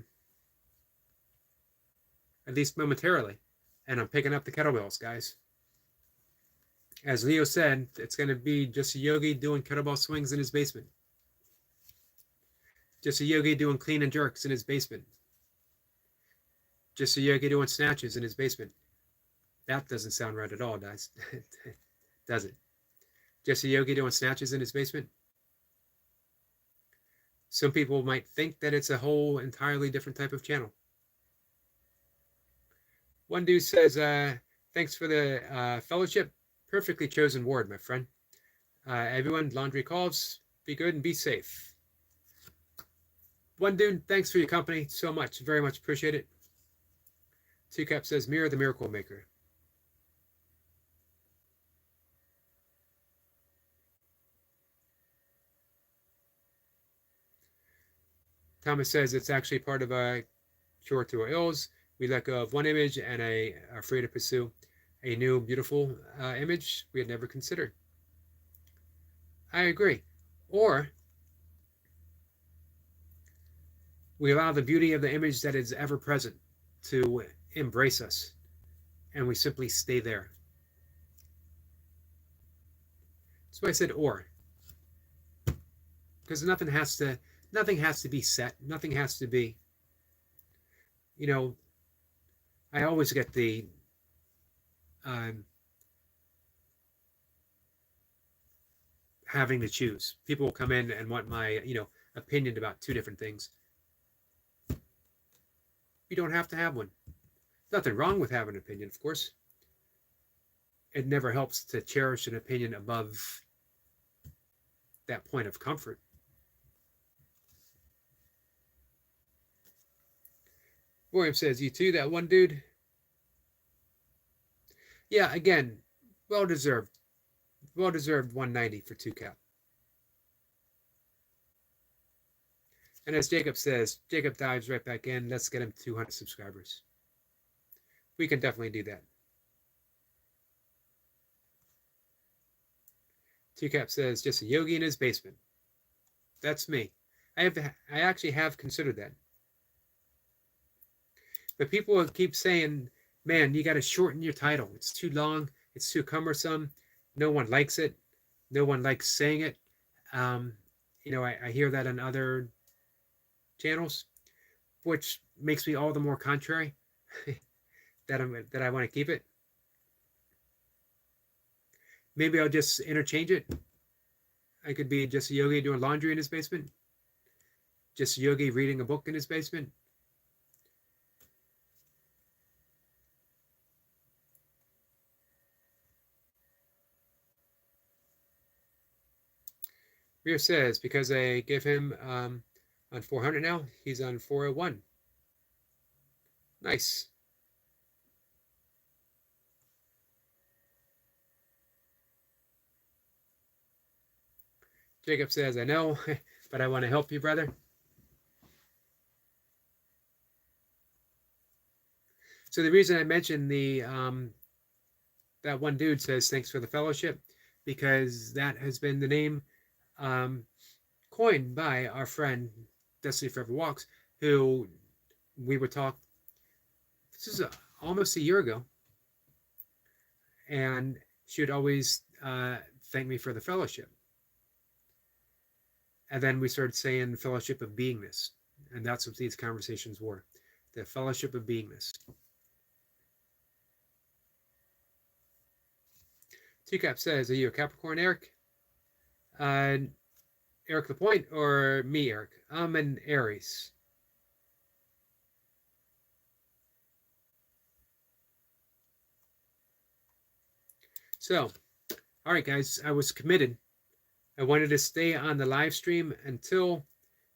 least momentarily. And I'm picking up the kettlebells, guys. As Leo said, it's going to be just a Yogi doing kettlebell swings in his basement. Just a Yogi doing clean and jerks in his basement. Just a Yogi doing snatches in his basement. That doesn't sound right at all, guys. Does it? Jesse Yogi doing snatches in his basement. Some people might think that it's a whole entirely different type of channel. One dude says, thanks for the fellowship. Perfectly chosen word, my friend. Everyone, laundry calls. Be good and be safe. One dude, thanks for your company so much. Very much appreciate it. Two Cap says, Mirror the Miracle Maker. Thomas says it's actually part of a cure to our ills. We let go of one image and are free to pursue a new, beautiful image we had never considered. I agree. Or we allow the beauty of the image that is ever present to embrace us, and we simply stay there. That's why I said or. Because nothing has to be set. Nothing has to be, I always get the having to choose. People will come in and want my, opinion about two different things. You don't have to have one. Nothing wrong with having an opinion, of course. It never helps to cherish an opinion above that point of comfort. William says, you too, that one dude? Yeah, again, well deserved. Well deserved 190 for 2 Cap. And as Jacob says, Jacob dives right back in. Let's get him 200 subscribers. We can definitely do that. 2 Cap says, just a yogi in his basement. That's me. I actually have considered that. But people keep saying, man, you got to shorten your title. It's too long. It's too cumbersome. No one likes it. No one likes saying it. I hear that on other channels, which makes me all the more contrary that I want to keep it. Maybe I'll just interchange it. I could be just a yogi doing laundry in his basement. Just a yogi reading a book in his basement. Rio says, because I give him on 400 now, he's on 401. Nice. Jacob says, I know, but I want to help you, brother. So the reason I mentioned that one dude says, thanks for the fellowship, because that has been the name coined by our friend Destiny Forever Walks, who we were talking, this is almost a year ago, and she would always thank me for the fellowship. And then we started saying the fellowship of beingness, and that's what these conversations were, the fellowship of beingness. TCAP says, are you a Capricorn, Eric? Eric Lapointe or me, Eric? I'm an Aries. So, all right, guys, I was committed. I wanted to stay on the live stream until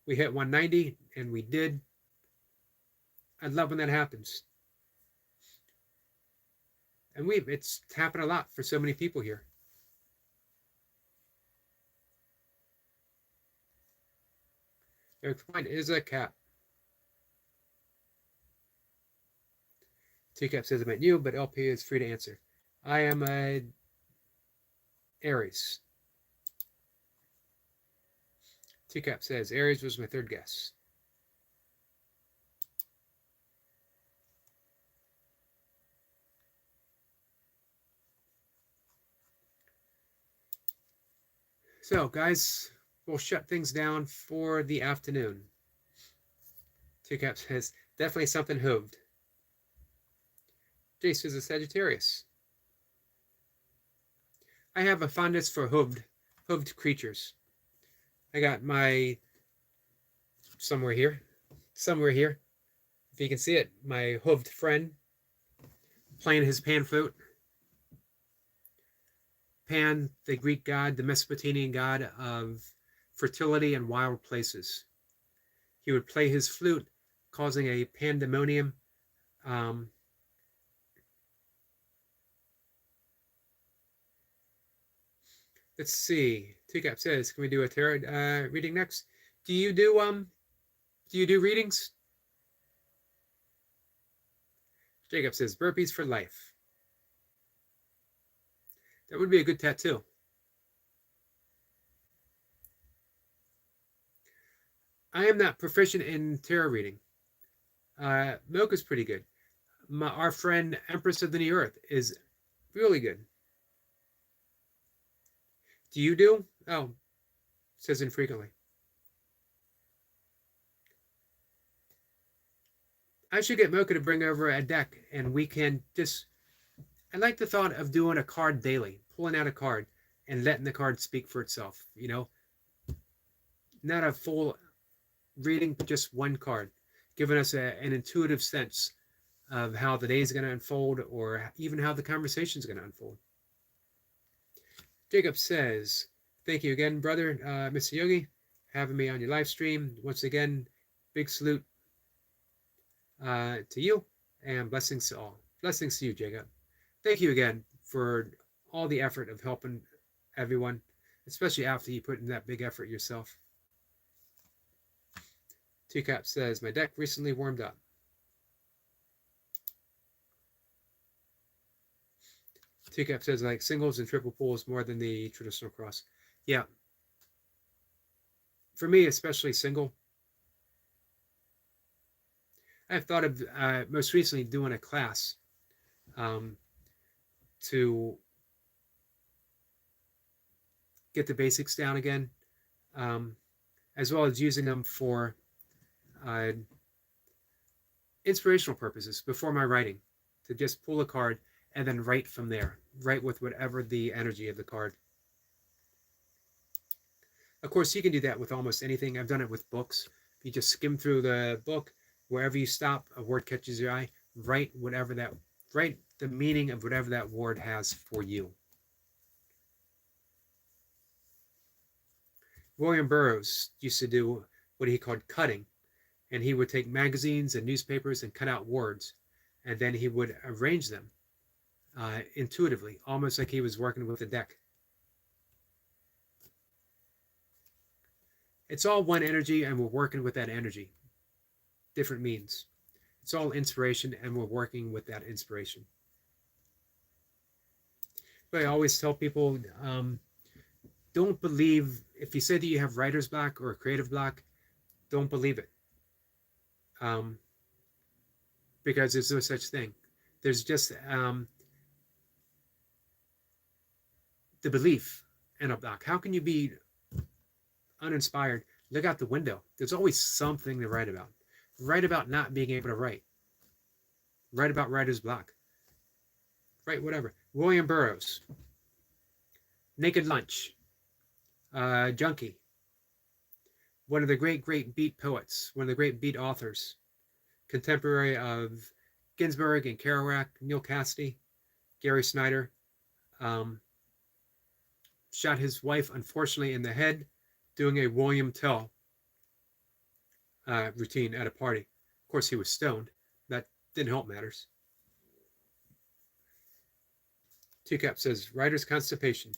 we hit 190, and we did. I love when that happens. And it's happened a lot for so many people here. Eric Point is a cap. TCAP says about you, but LP is free to answer. I am a Aries. TCAP says Aries was my third guess. So, guys, we'll shut things down for the afternoon. TCAP says definitely something hooved. Jace is a Sagittarius. I have a fondness for hooved creatures. I got my somewhere here. If you can see it, my hooved friend playing his pan flute. Pan, the Greek god, the Mesopotamian god of fertility and wild places. He would play his flute, causing a pandemonium. Let's see. Teacup says, "Can we do a tarot reading next?" Do you do readings? Jacob says, "Burpees for life." That would be a good tattoo. I am not proficient in tarot reading. Milk is pretty good. Our friend Empress of the New Earth is really good. Do you do? Oh, says infrequently. I should get Mocha to bring over a deck and we can just. I like the thought of doing a card daily, pulling out a card and letting the card speak for itself. You know, not a full reading, but just one card, giving us an intuitive sense of how the day is going to unfold or even how the conversation is going to unfold. Jacob says, "Thank you again, brother, Mr. Yogi, having me on your live stream. Once again, big salute to you and blessings to all. Blessings to you, Jacob. Thank you again for all the effort of helping everyone, especially after you put in that big effort yourself." Teacup says, "My deck recently warmed up." Teacup says, "Like singles and triple pulls more than the traditional cross." Yeah. For me, especially single. I've thought of most recently doing a class to get the basics down again, as well as using them for inspirational purposes before my writing, to just pull a card and then write from there, write with whatever the energy of the card. Of course, you can do that with almost anything. I've done it with books. You just skim through the book, wherever you stop, a word catches your eye, write the meaning of whatever that word has for you. William Burroughs used to do what he called cutting, and he would take magazines and newspapers and cut out words, and then he would arrange them intuitively, almost like he was working with a deck. It's all one energy, and we're working with that energy. Different means. It's all inspiration, and we're working with that inspiration. But I always tell people, don't believe, if you say that you have writer's block or a creative block, don't believe it. Because there's no such thing. There's just the belief in a block. How can you be uninspired? Look out the window. There's always something to write about. Write about not being able to write. Write about writer's block. Write whatever. William Burroughs. Naked Lunch. Junkie. One of the great beat poets. One of the great beat authors. Contemporary of Ginsberg and Kerouac, Neil Cassidy, Gary Snyder. Shot his wife, unfortunately, in the head doing a William Tell routine at a party. Of course, he was stoned. That didn't help matters. Teacup says, "Writer's constipation."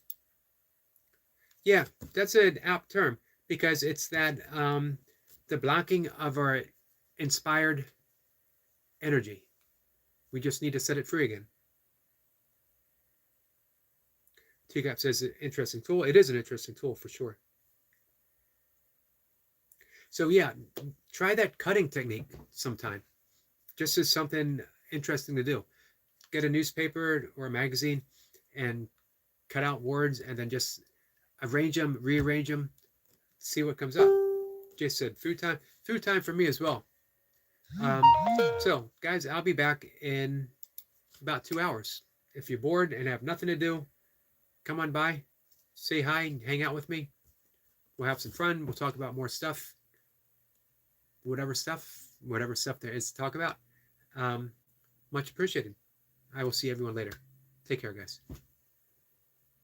Yeah, that's an apt term, because it's that the blocking of our inspired energy. We just need to set it free again. Teacup says, "Interesting tool." It is an interesting tool for sure. So yeah, try that cutting technique sometime. Just as something interesting to do. Get a newspaper or a magazine and cut out words and then just arrange them, rearrange them, see what comes up. Jay said, "Food time." Food time for me as well. So, guys, I'll be back in about 2 hours. If you're bored and have nothing to do, come on by, say hi, and hang out with me. We'll have some fun. We'll talk about more stuff, whatever stuff there is to talk about. Much appreciated. I will see everyone later. Take care, guys.